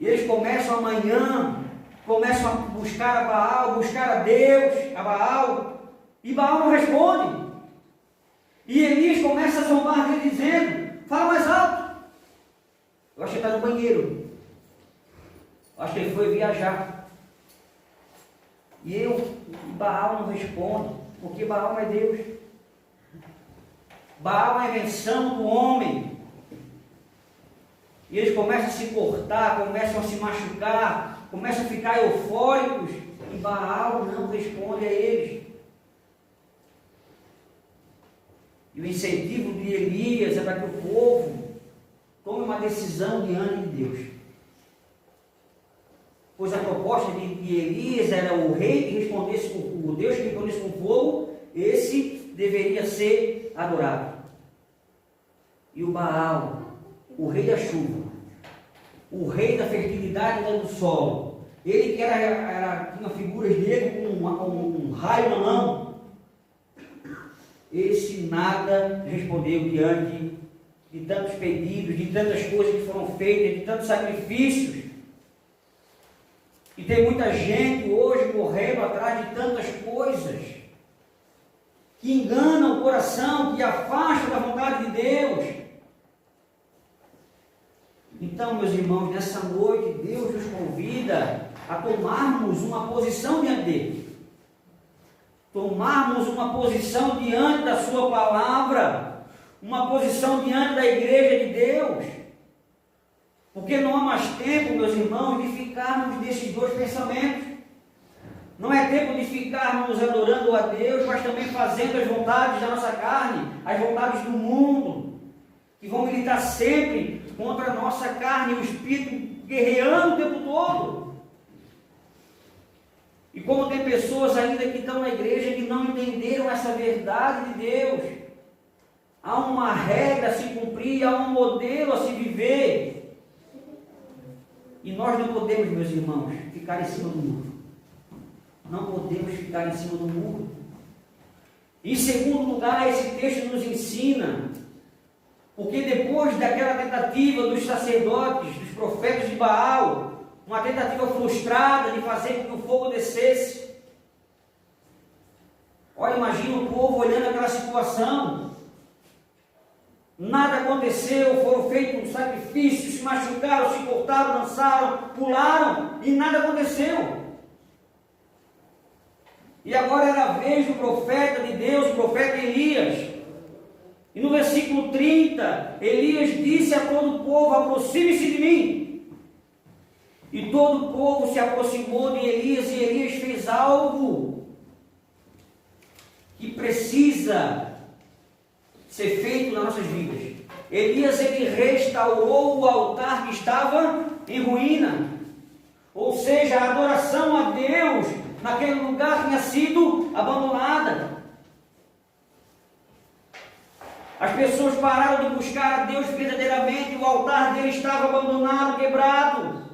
E eles começam amanhã, começam a buscar a Baal, buscar a Deus, a Baal, e Baal não responde. E Elias começa a zombar dele dizendo, fala mais alto. Eu acho que ele está no banheiro. Eu acho que ele foi viajar. E Baal não responde, porque Baal não é Deus. Baal é a invenção do homem. E eles começam a se cortar, começam a se machucar, começam a ficar eufóricos, e Baal não responde a eles. E o incentivo de Elias é para que o povo tome uma decisão diante de Deus. Pois a proposta de Elias era o rei que respondesse com o Deus que respondesse com fogo, esse deveria ser adorado. E o Baal, o rei da chuva, o rei da fertilidade do solo, ele que tinha figuras dele com um raio na mão, esse nada respondeu diante de tantos pedidos, de tantas coisas que foram feitas, de tantos sacrifícios. E tem muita gente hoje correndo atrás de tantas coisas que enganam o coração, que afastam da vontade de Deus. Então, meus irmãos, nessa noite Deus nos convida a tomarmos uma posição diante dele. Tomarmos uma posição diante da sua palavra, uma posição diante da igreja de Deus. Porque não há mais tempo, meus irmãos, de ficarmos nesses dois pensamentos. Não é tempo de ficarmos adorando a Deus, mas também fazendo as vontades da nossa carne, as vontades do mundo, que vão militar sempre contra a nossa carne, o espírito guerreando o tempo todo. E como tem pessoas ainda que estão na igreja que não entenderam essa verdade de Deus, há uma regra a se cumprir, há um modelo a se viver. E nós não podemos, meus irmãos, ficar em cima do muro. Não podemos ficar em cima do muro. Em segundo lugar, esse texto nos ensina, porque depois daquela tentativa dos sacerdotes, dos profetas de Baal, uma tentativa frustrada de fazer com que o fogo descesse. Olha, imagina o povo olhando aquela situação. Nada aconteceu, foram feitos sacrifícios, se machucaram, se cortaram, dançaram, pularam, e nada aconteceu. E agora era a vez do profeta de Deus, o profeta Elias. E no versículo 30, Elias disse a todo o povo, aproxime-se de mim. E todo o povo se aproximou de Elias, e Elias fez algo que precisa ser feito nas nossas vidas. Elias, ele restaurou o altar que estava em ruína. Ou seja, a adoração a Deus naquele lugar tinha sido abandonada. As pessoas pararam de buscar a Deus verdadeiramente, o altar dele estava abandonado, quebrado.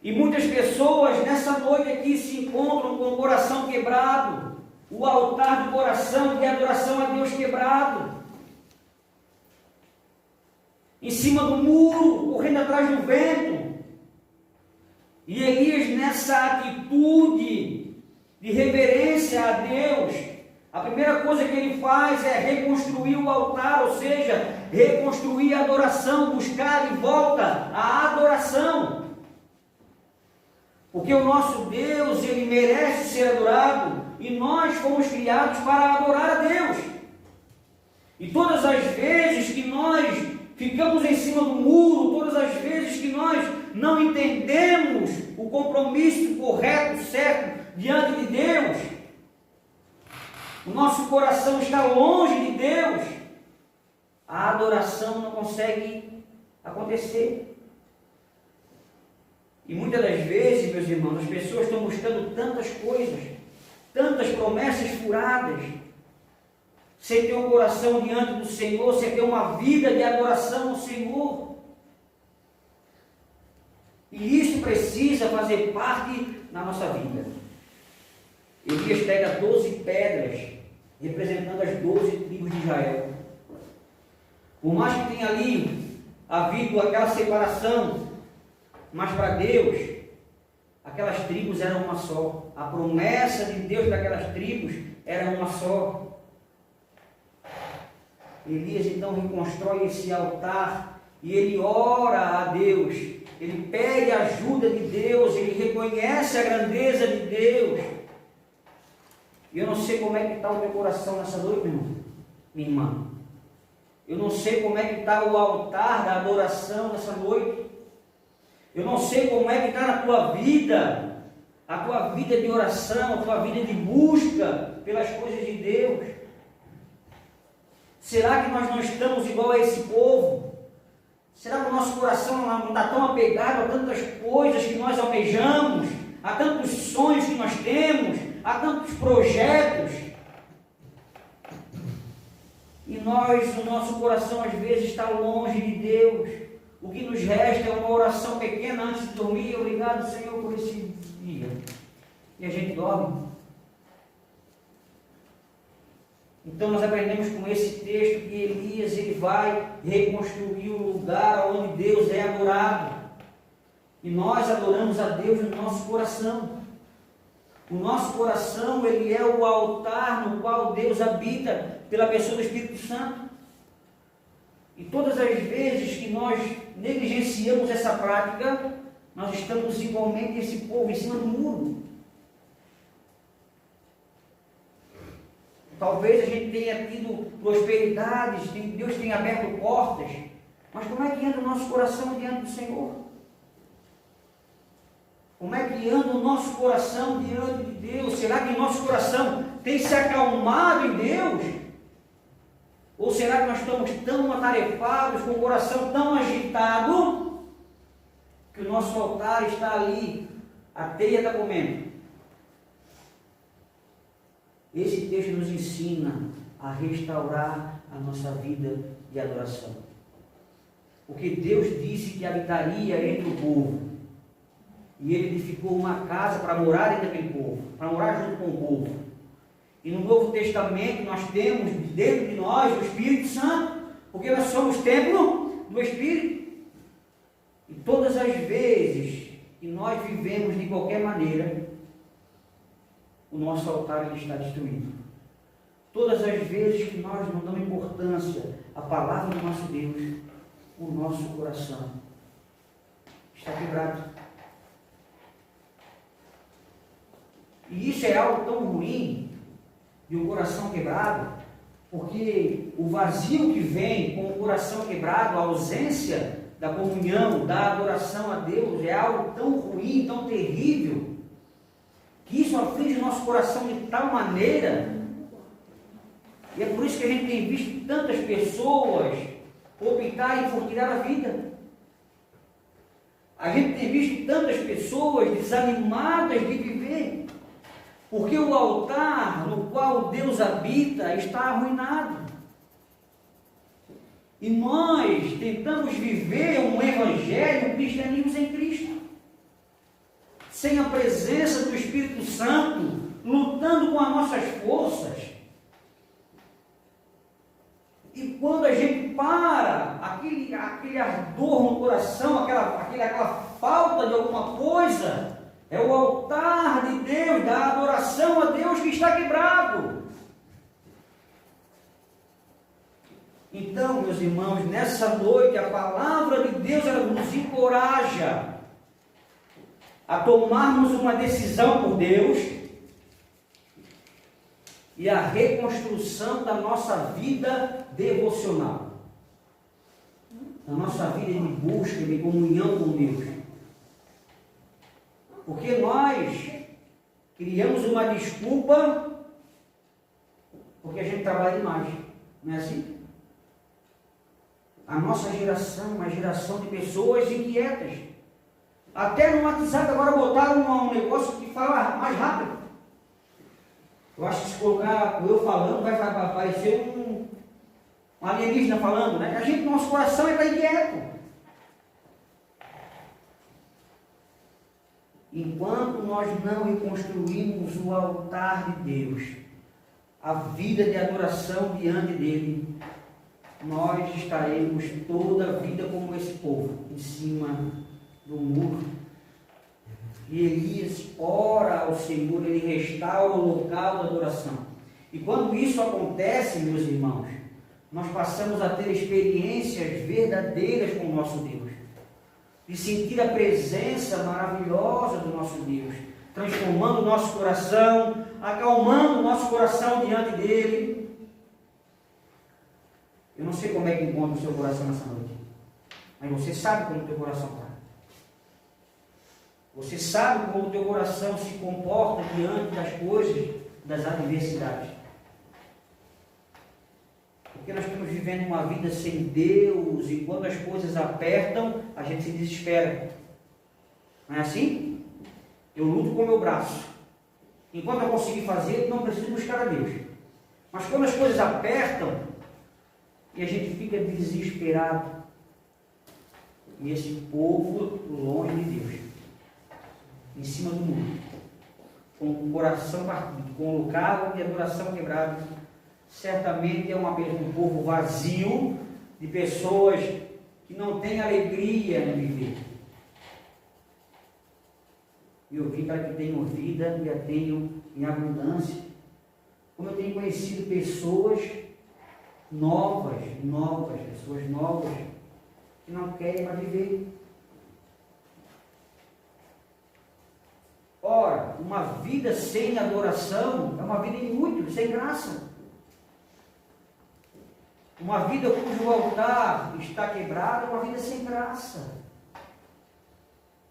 E muitas pessoas nessa noite aqui se encontram com o coração quebrado, o altar do coração de adoração a Deus quebrado, em cima do muro, correndo atrás do vento. E Elias, nessa atitude de reverência a Deus, a primeira coisa que ele faz é reconstruir o altar, ou seja, reconstruir a adoração, buscar de volta a adoração. Porque o nosso Deus, ele merece ser adorado, e nós fomos criados para adorar a Deus. E todas as vezes que nós ficamos em cima do muro, todas as vezes que nós não entendemos o compromisso correto, certo, diante de Deus, o nosso coração está longe de Deus, a adoração não consegue acontecer. E muitas das vezes, meus irmãos, as pessoas estão buscando tantas coisas, tantas promessas furadas, sem ter um coração diante do Senhor, sem ter uma vida de adoração ao Senhor. E isso precisa fazer parte na nossa vida. Elias pega 12 pedras representando as 12 tribos de Israel. Por mais que tenha ali havido aquela separação, mas para Deus, aquelas tribos eram uma só. A promessa de Deus daquelas tribos era uma só. Elias então reconstrói esse altar e ele ora a Deus, ele pede a ajuda de Deus, ele reconhece a grandeza de Deus. E eu não sei como é que está o teu coração nessa noite, meu irmão, minha irmã. Eu não sei como é que está o altar da adoração nessa noite. Eu não sei como é que está na tua vida, a tua vida de oração, a tua vida de busca pelas coisas de Deus. Será que nós não estamos igual a esse povo? Será que o nosso coração não está tão apegado a tantas coisas que nós almejamos, a tantos sonhos que nós temos, a tantos projetos? E nós, o nosso coração às vezes está longe de Deus. O que nos resta é uma oração pequena antes de dormir. Obrigado, Senhor, por esse dia. E a gente dorme. Então nós aprendemos com esse texto que Elias ele vai reconstruir o lugar onde Deus é adorado. E nós adoramos a Deus no nosso coração. O nosso coração ele é o altar no qual Deus habita pela pessoa do Espírito Santo. E todas as vezes que nós negligenciamos essa prática, nós estamos igualmente esse povo em cima do muro. Talvez a gente tenha tido prosperidades, Deus tenha aberto portas, mas como é que anda o nosso coração diante do Senhor? Como é que anda o nosso coração diante de Deus? Será que o nosso coração tem se acalmado em Deus? Ou será que nós estamos tão atarefados, com o coração tão agitado, que o nosso altar está ali, a teia está comendo? Esse texto nos ensina a restaurar a nossa vida de adoração. Porque Deus disse que habitaria entre o povo. E Ele edificou uma casa para morar entre aquele povo, para morar junto com o povo. E no Novo Testamento nós temos dentro de nós o Espírito Santo, porque nós somos templo do Espírito. E todas as vezes que nós vivemos de qualquer maneira, o nosso altar ele está destruído. Todas as vezes que nós não damos importância à palavra do nosso Deus, o nosso coração está quebrado. E isso é algo tão ruim, de um coração quebrado, porque o vazio que vem com o coração quebrado, a ausência da comunhão, da adoração a Deus, é algo tão ruim, tão terrível, que isso aflige o nosso coração de tal maneira, e é por isso que a gente tem visto tantas pessoas optarem por tirar a vida. A gente tem visto tantas pessoas desanimadas de viver, porque o altar no qual Deus habita está arruinado. E nós tentamos viver um evangelho, um cristianismo sem Cristo, sem a presença do Espírito Santo, lutando com as nossas forças. E quando a gente para, aquele ardor no coração, aquela falta de alguma coisa, é o altar de Deus, da adoração a Deus que está quebrado. Então, meus irmãos, nessa noite a palavra de Deus ela nos encoraja a tomarmos uma decisão por Deus e a reconstrução da nossa vida devocional, da nossa vida de busca, de comunhão com Deus. Porque nós criamos uma desculpa porque a gente trabalha demais, não é assim? A nossa geração é uma geração de pessoas inquietas. Até no WhatsApp agora botaram um negócio que fala mais rápido. Eu acho que se colocar eu falando, vai aparecer um alienígena falando, né? A gente, nosso coração está inquieto. Enquanto nós não reconstruímos o altar de Deus, a vida de adoração diante dele, nós estaremos toda a vida como esse povo, em cima do muro. E Elias ora ao Senhor, ele restaura o local da adoração. E quando isso acontece, meus irmãos, nós passamos a ter experiências verdadeiras com o nosso Deus, de sentir a presença maravilhosa do nosso Deus, transformando o nosso coração, acalmando o nosso coração diante dele. Eu não sei como é que encontra o seu coração nessa noite, mas você sabe como o teu coração está. Você sabe como o teu coração se comporta diante das coisas, das adversidades. Porque nós estamos vivendo uma vida sem Deus, e quando as coisas apertam, a gente se desespera. Não é assim? Eu luto com o meu braço. Enquanto eu conseguir fazer, não preciso buscar a Deus. Mas quando as coisas apertam, e a gente fica desesperado, e esse povo longe de Deus, em cima do mundo, com o coração partido, com o local de adoração quebrado, certamente é um povo vazio, de pessoas que não têm alegria em viver. E eu vim para que tenham vida e a tenham em abundância. Como eu tenho conhecido pessoas novas, pessoas novas, que não querem mais viver. Ora, uma vida sem adoração é uma vida inútil, sem graça. Uma vida cujo altar está quebrado é uma vida sem graça.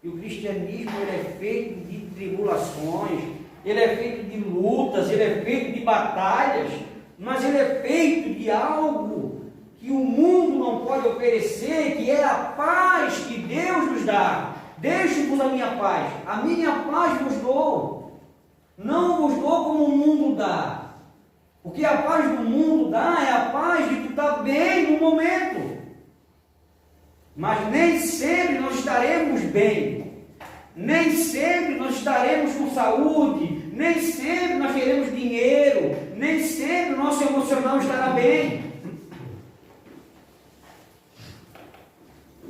E o cristianismo, ele é feito de tribulações, ele é feito de lutas, ele é feito de batalhas, mas ele é feito de algo que o mundo não pode oferecer, que é a paz que Deus nos dá. Deixo-vos a minha paz vos dou, não vos dou como o mundo dá. Porque a paz do mundo dá é a paz de tu estar bem no momento. Mas nem sempre nós estaremos bem. Nem sempre nós estaremos com saúde. Nem sempre nós teremos dinheiro. Nem sempre o nosso emocional estará bem.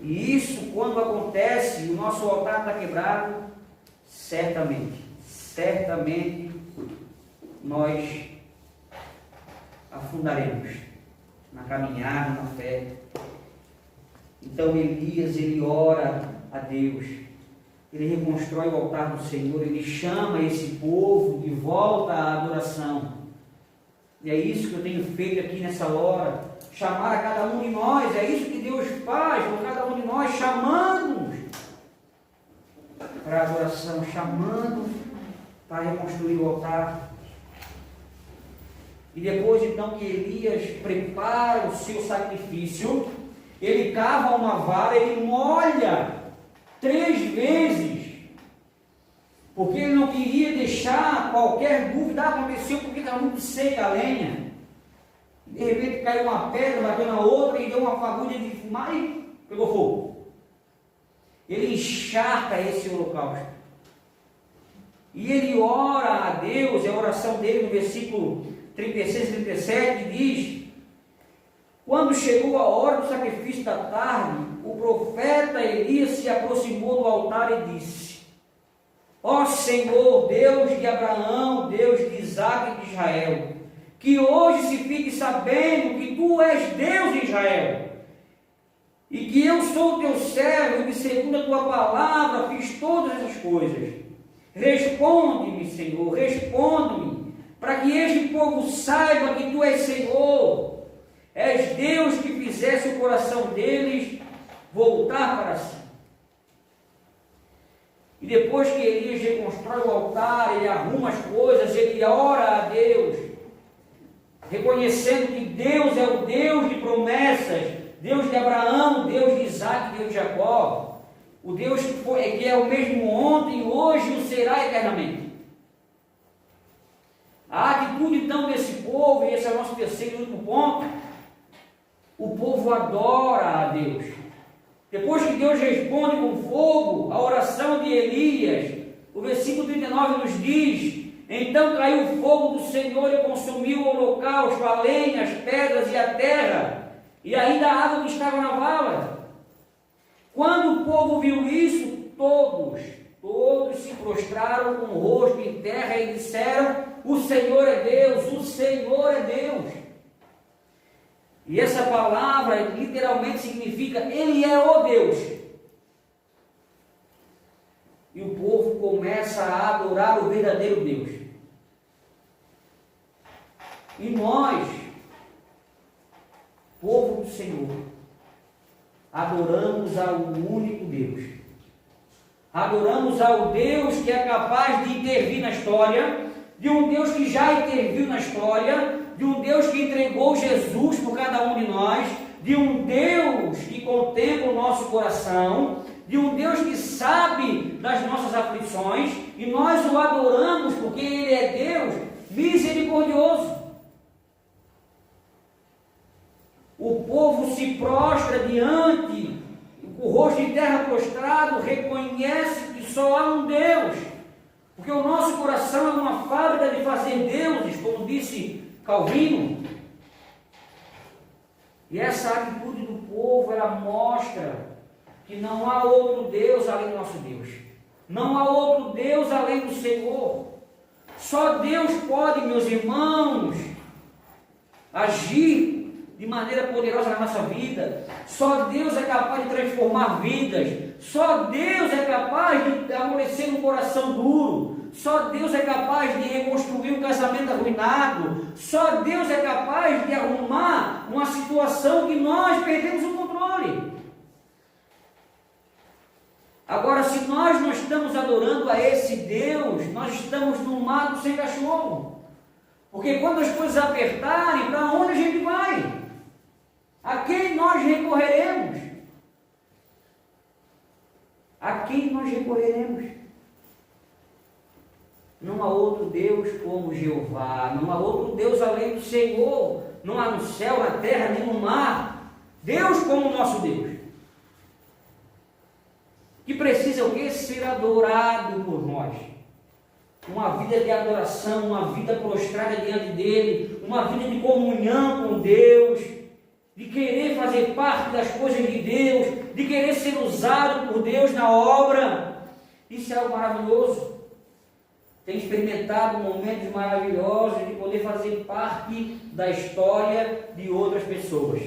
E isso, quando acontece e o nosso altar está quebrado, certamente nós afundaremos na caminhada, na fé. Então Elias, ele ora a Deus, ele reconstrói o altar do Senhor, ele chama esse povo de volta à adoração. E é isso que eu tenho feito aqui nessa hora, chamar a cada um de nós, é isso que Deus faz com cada um de nós, chamando-nos para a adoração, chamando para reconstruir o altar. E depois então que Elias prepara o seu sacrifício, ele cava uma vara, ele molha 3 vezes, porque ele não queria deixar qualquer dúvida. Aconteceu porque estava muito seca a lenha. De repente caiu uma pedra, bateu na outra e deu uma fagulha de fumaça e pegou fogo. Ele encharca esse holocausto. E ele ora a Deus, é a oração dele no versículo 36 e 37, diz: quando chegou a hora do sacrifício da tarde, o profeta Elias se aproximou do altar e disse: ó Senhor, Deus de Abraão, Deus de Isaque e de Israel, que hoje se fique sabendo que tu és Deus em Israel, e que eu sou teu servo, e que segundo a tua palavra fiz todas essas coisas. Responde-me, Senhor, responde-me, para que este povo saiba que tu és Senhor, és Deus que fizesse o coração deles voltar para si. E depois que Elias reconstrói o altar, ele arruma as coisas, ele ora a Deus, reconhecendo que Deus é o Deus de promessas, Deus de Abraão, Deus de Isaque, Deus de Jacó, o Deus que é o mesmo ontem, hoje e o será eternamente. A atitude então desse povo, e esse é o nosso terceiro e último ponto, o povo adora a Deus. Depois que Deus responde com fogo a oração de Elias, o versículo 39 nos diz Então caiu o fogo do Senhor e consumiu o holocausto, a lenha, as pedras e a terra, e ainda a água que estava na vala. Quando o povo viu isso, todos se prostraram com o rosto em terra e disseram: o Senhor é Deus, o Senhor é Deus. E essa palavra literalmente significa: Ele é o Deus. E o povo começa a adorar o verdadeiro Deus. E nós, povo do Senhor, adoramos ao único Deus. Adoramos ao Deus que é capaz de intervir na história, de um Deus que já interviu na história, de um Deus que entregou Jesus por cada um de nós, de um Deus que contempla o nosso coração, de um Deus que sabe das nossas aflições, e nós o adoramos porque Ele é Deus misericordioso. O povo se prostra diante, o rosto em terra prostrado, reconhece que só há um Deus, porque o nosso coração é uma fábrica de fazer deuses, como disse Calvino. E essa atitude do povo, ela mostra que não há outro Deus além do nosso Deus. Não há outro Deus além do Senhor. Só Deus pode, meus irmãos, agir de maneira poderosa na nossa vida. Só Deus é capaz de transformar vidas. Só Deus é capaz de amolecer um coração duro. Só Deus é capaz de reconstruir um casamento arruinado. Só Deus é capaz de arrumar uma situação que nós perdemos o controle. Agora, se nós não estamos adorando a esse Deus, nós estamos no mato sem cachorro. Porque quando as coisas apertarem, para onde a gente vai? A quem nós recorreremos? A quem nós recorreremos? Não há outro Deus como Jeová, não há outro Deus além do Senhor, não há no céu, na terra, nem no mar, Deus como o nosso Deus, que precisa o quê? Ser adorado por nós. Uma vida de adoração, uma vida prostrada diante dEle, uma vida de comunhão com Deus, de querer fazer parte das coisas de Deus, de querer ser usado por Deus na obra. Isso é algo maravilhoso. Tenho experimentado momentos maravilhosos de poder fazer parte da história de outras pessoas.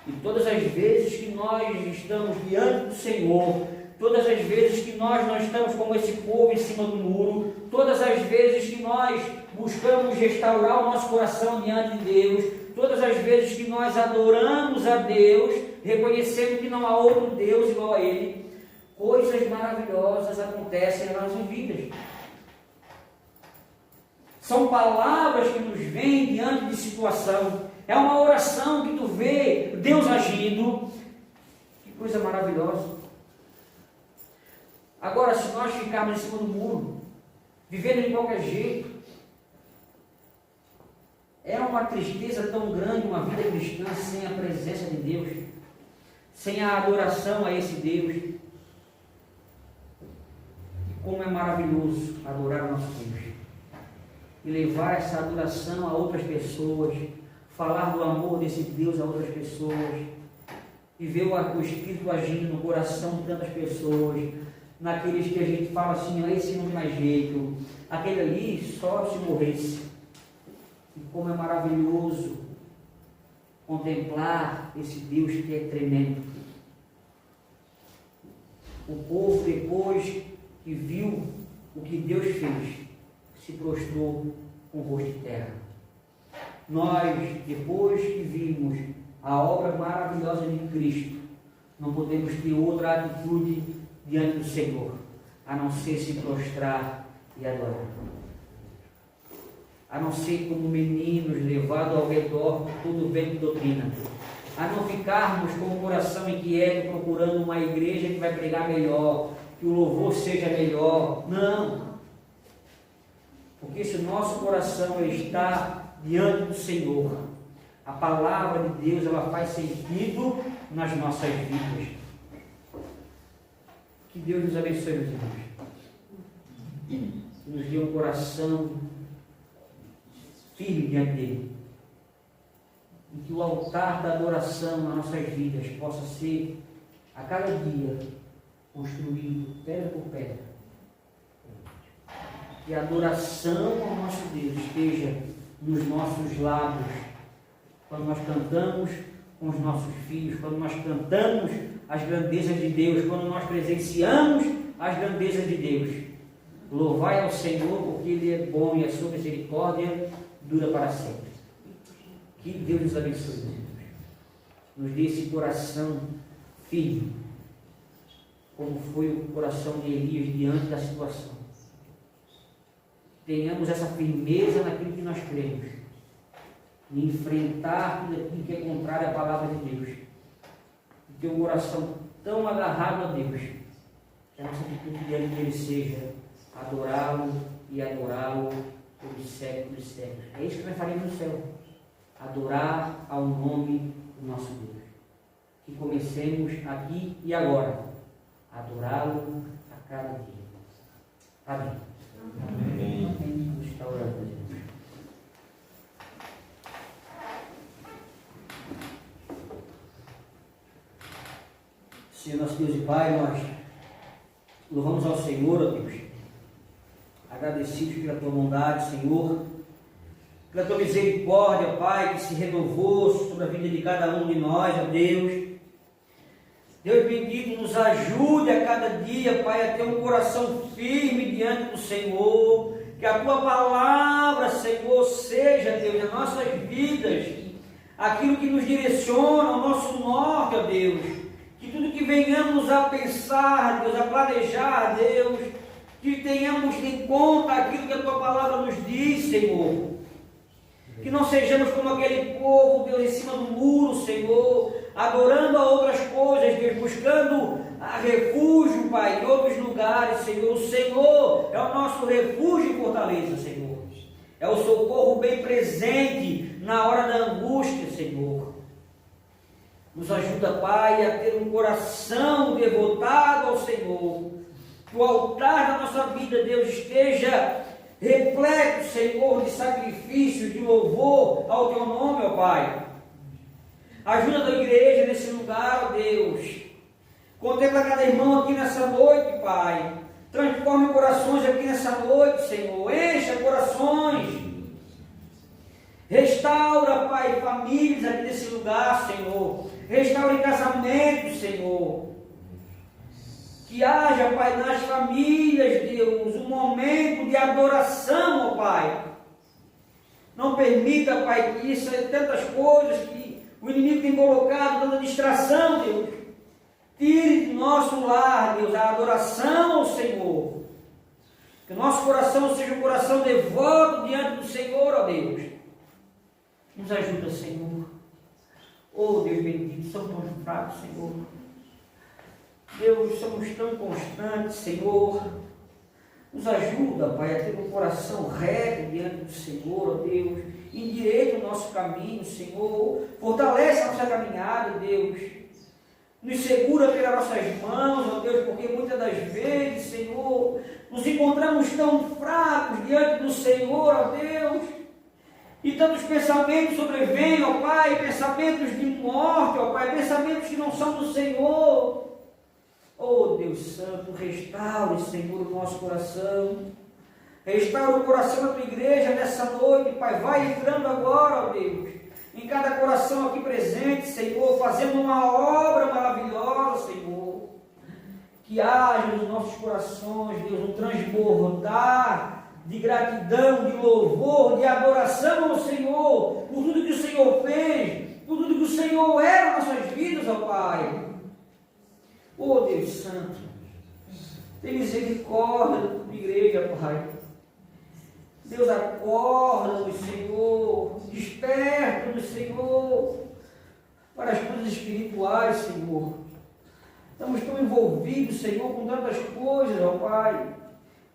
E todas as vezes que nós estamos diante do Senhor, todas as vezes que nós não estamos como esse povo em cima do muro, todas as vezes que nós buscamos restaurar o nosso coração diante de Deus, todas as vezes que nós adoramos a Deus, reconhecendo que não há outro Deus igual a Ele, coisas maravilhosas acontecem nas nossas vidas. São palavras que nos vêm diante de situação. É uma oração que tu vê Deus agindo. Que coisa maravilhosa. Agora, se nós ficarmos em cima do muro, vivendo de qualquer jeito, é uma tristeza tão grande uma vida cristã sem a presença de Deus, sem a adoração a esse Deus. E como é maravilhoso adorar o nosso Deus e levar essa adoração a outras pessoas, falar do amor desse Deus a outras pessoas, e ver o Espírito agindo no coração de tantas pessoas, naqueles que a gente fala assim: esse não tem mais jeito, aquele ali só se morresse. E como é maravilhoso contemplar esse Deus que é tremendo. O povo, depois que viu o que Deus fez, se prostrou com o rosto em terra. Nós, depois que vimos a obra maravilhosa de Cristo, não podemos ter outra atitude diante do Senhor, a não ser se prostrar e adorar. A não ser como meninos levados ao redor por todo o vento de doutrina. A não ficarmos com o coração inquieto procurando uma igreja que vai pregar melhor, que o louvor seja melhor. Não. Porque se o nosso coração está diante do Senhor, a palavra de Deus, ela faz sentido nas nossas vidas. Que Deus nos abençoe, meus irmãos. nos dê um coração firme diante dele. E que o altar da adoração nas nossas vidas possa ser, a cada dia, construído pedra por pedra. Que a adoração ao nosso Deus esteja nos nossos lábios, quando nós cantamos com os nossos filhos, quando nós cantamos as grandezas de Deus, quando nós presenciamos as grandezas de Deus. Louvai ao Senhor, porque Ele é bom e a sua misericórdia dura para sempre. Que Deus nos abençoe, Deus. Nos dê esse coração firme, como foi o coração de Elias diante da situação. Tenhamos essa firmeza naquilo que nós cremos, em enfrentar tudo aquilo que é contrário à palavra de Deus. E ter um coração tão agarrado a Deus, que a nossa atitude diante dele seja adorá-lo e adorá-lo pelos séculos dos séculos. É isso que nós faremos no céu. Adorar ao nome do nosso Deus. Que comecemos aqui e agora. Adorá-lo a cada dia. Amém. Amém. Vamos estar orando, gente. Senhor nosso Deus e Pai, nós louvamos ao Senhor, ó Deus, agradecidos pela tua bondade, Senhor, pela tua misericórdia, Pai, que se renovou sobre a vida de cada um de nós, ó Deus. Deus bendito, nos ajude a cada dia, Pai, a ter um coração firme diante do Senhor, que a tua palavra, Senhor, seja, Deus, nas nossas vidas, aquilo que nos direciona, o nosso norte, ó Deus, que tudo que venhamos a pensar, Deus, a planejar, Deus, que tenhamos em conta aquilo que a tua palavra nos diz, Senhor. Que não sejamos como aquele povo, Deus, em cima do muro, Senhor, adorando a outras coisas, Deus, buscando refúgio, Pai, em outros lugares, Senhor. O Senhor é o nosso refúgio e fortaleza, Senhor. É o socorro bem presente na hora da angústia, Senhor. Nos ajuda, Pai, a ter um coração devotado ao Senhor. Que o altar da nossa vida, Deus, esteja repleto, Senhor, de sacrifícios, de louvor ao teu nome, ó Pai. Ajuda a tua igreja nesse lugar, ó Deus. Contempla cada irmão aqui nessa noite, Pai. Transforme corações aqui nessa noite, Senhor. Encha corações. Restaura, Pai, famílias aqui nesse lugar, Senhor. Restaure casamentos, Senhor. Que haja, Pai, nas famílias, Deus, um momento de adoração, ó Pai. Não permita, Pai, que isso é tantas coisas que o inimigo tem colocado, tanta distração, Deus. Tire do nosso lar, Deus, a adoração ao Senhor. Que o nosso coração seja um coração devoto diante do Senhor, ó Deus. Nos ajuda, Senhor. Oh, Deus bendito, somos tão fracos, Senhor. Deus, somos tão constantes, Senhor. Nos ajuda, Pai, a ter um coração reto diante do Senhor, ó Deus. Endireita o nosso caminho, Senhor. Fortalece a nossa caminhada, Deus. Nos segura pelas nossas mãos, ó Deus, porque muitas das vezes, Senhor, nos encontramos tão fracos diante do Senhor, ó Deus. E tantos pensamentos sobrevêm, ó Pai, pensamentos de morte, ó Pai, pensamentos que não são do Senhor. Oh Deus Santo, restaure, Senhor, o nosso coração. Restaure o coração da tua igreja nessa noite, Pai. Vai entrando agora, ó Deus, em cada coração aqui presente, Senhor, fazendo uma obra maravilhosa, Senhor. Que haja nos nossos corações, Deus, um transbordar de gratidão, de louvor, de adoração ao Senhor, por tudo que o Senhor fez, por tudo que o Senhor é nas nossas vidas, ó Pai. Oh Deus Santo, tem misericórdia da tua igreja, Pai. Deus, acorda-nos, Senhor, desperta-nos, Senhor, para as coisas espirituais, Senhor. Estamos tão envolvidos, Senhor, com tantas coisas, ó Pai.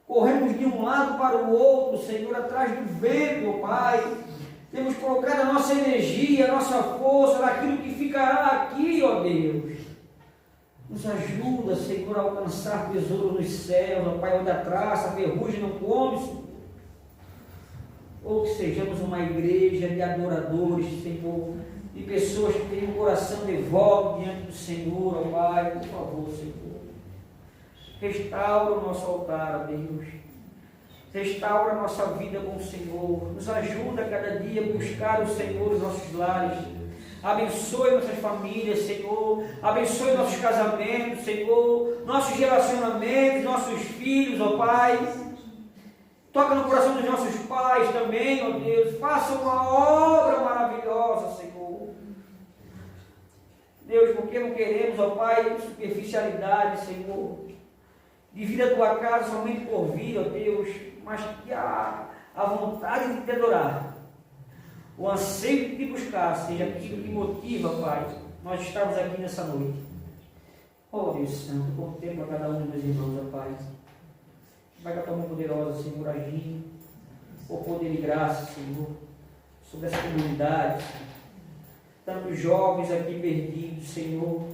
Corremos de um lado para o outro, Senhor, atrás do vento, ó Pai. Temos colocado a nossa energia, a nossa força naquilo que ficará aqui, ó Deus. Nos ajuda, Senhor, a alcançar tesouro nos céus, ó Pai, onde a traça, a ferrugem não come, Senhor. Ou que sejamos uma igreja de adoradores, Senhor, de pessoas que têm um coração devoto diante do Senhor, ó Pai, por favor, Senhor. Restaura o nosso altar, ó Deus. Restaura a nossa vida com o Senhor. Nos ajuda a cada dia a buscar o Senhor nos nossos lares. Abençoe nossas famílias, Senhor. Abençoe nossos casamentos, Senhor. Nossos relacionamentos, nossos filhos, ó Pai. Toca no coração dos nossos pais também, ó Deus. Faça uma obra maravilhosa, Senhor. Deus, porque não queremos, ó Pai, superficialidade, Senhor. De vir a tua casa somente por vir, ó Deus, mas que a vontade de te adorar, o anseio de te buscar, seja aquilo que motiva, Pai, nós estamos aqui nessa noite. Ó Deus Santo, contempla cada um dos meus irmãos, ó Pai. Vai com a tua mão poderosa, Senhor, agindo, por poder e graça, Senhor, sobre essa comunidade, tantos jovens aqui perdidos, Senhor,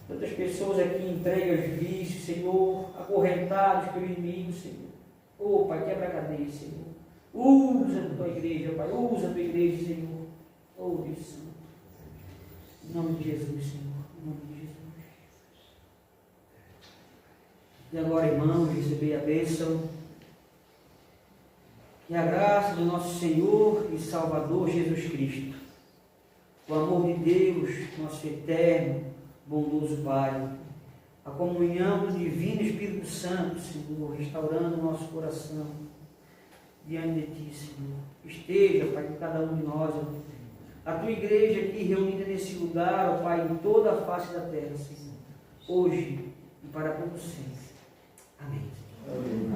tantas pessoas aqui entregues aos vícios, Senhor, acorrentados pelo inimigo, Senhor. Oh, Pai, quebra a cadeia, Senhor. Usa a tua igreja, Pai, usa a tua igreja, Senhor. Oh, Deus Santo. Em nome de Jesus, Senhor. Em nome de Jesus. E agora, irmãos, receber a bênção. Que a graça do nosso Senhor e Salvador Jesus Cristo, o amor de Deus, nosso eterno, bondoso Pai, a comunhão do Divino Espírito Santo, Senhor, restaurando o nosso coração diante de Ti, Senhor. Esteja, Pai, com cada um de nós, ó, a Tua igreja aqui reunida nesse lugar, ó Pai, em toda a face da terra, Senhor, hoje e para todo sempre. Amém. Amém.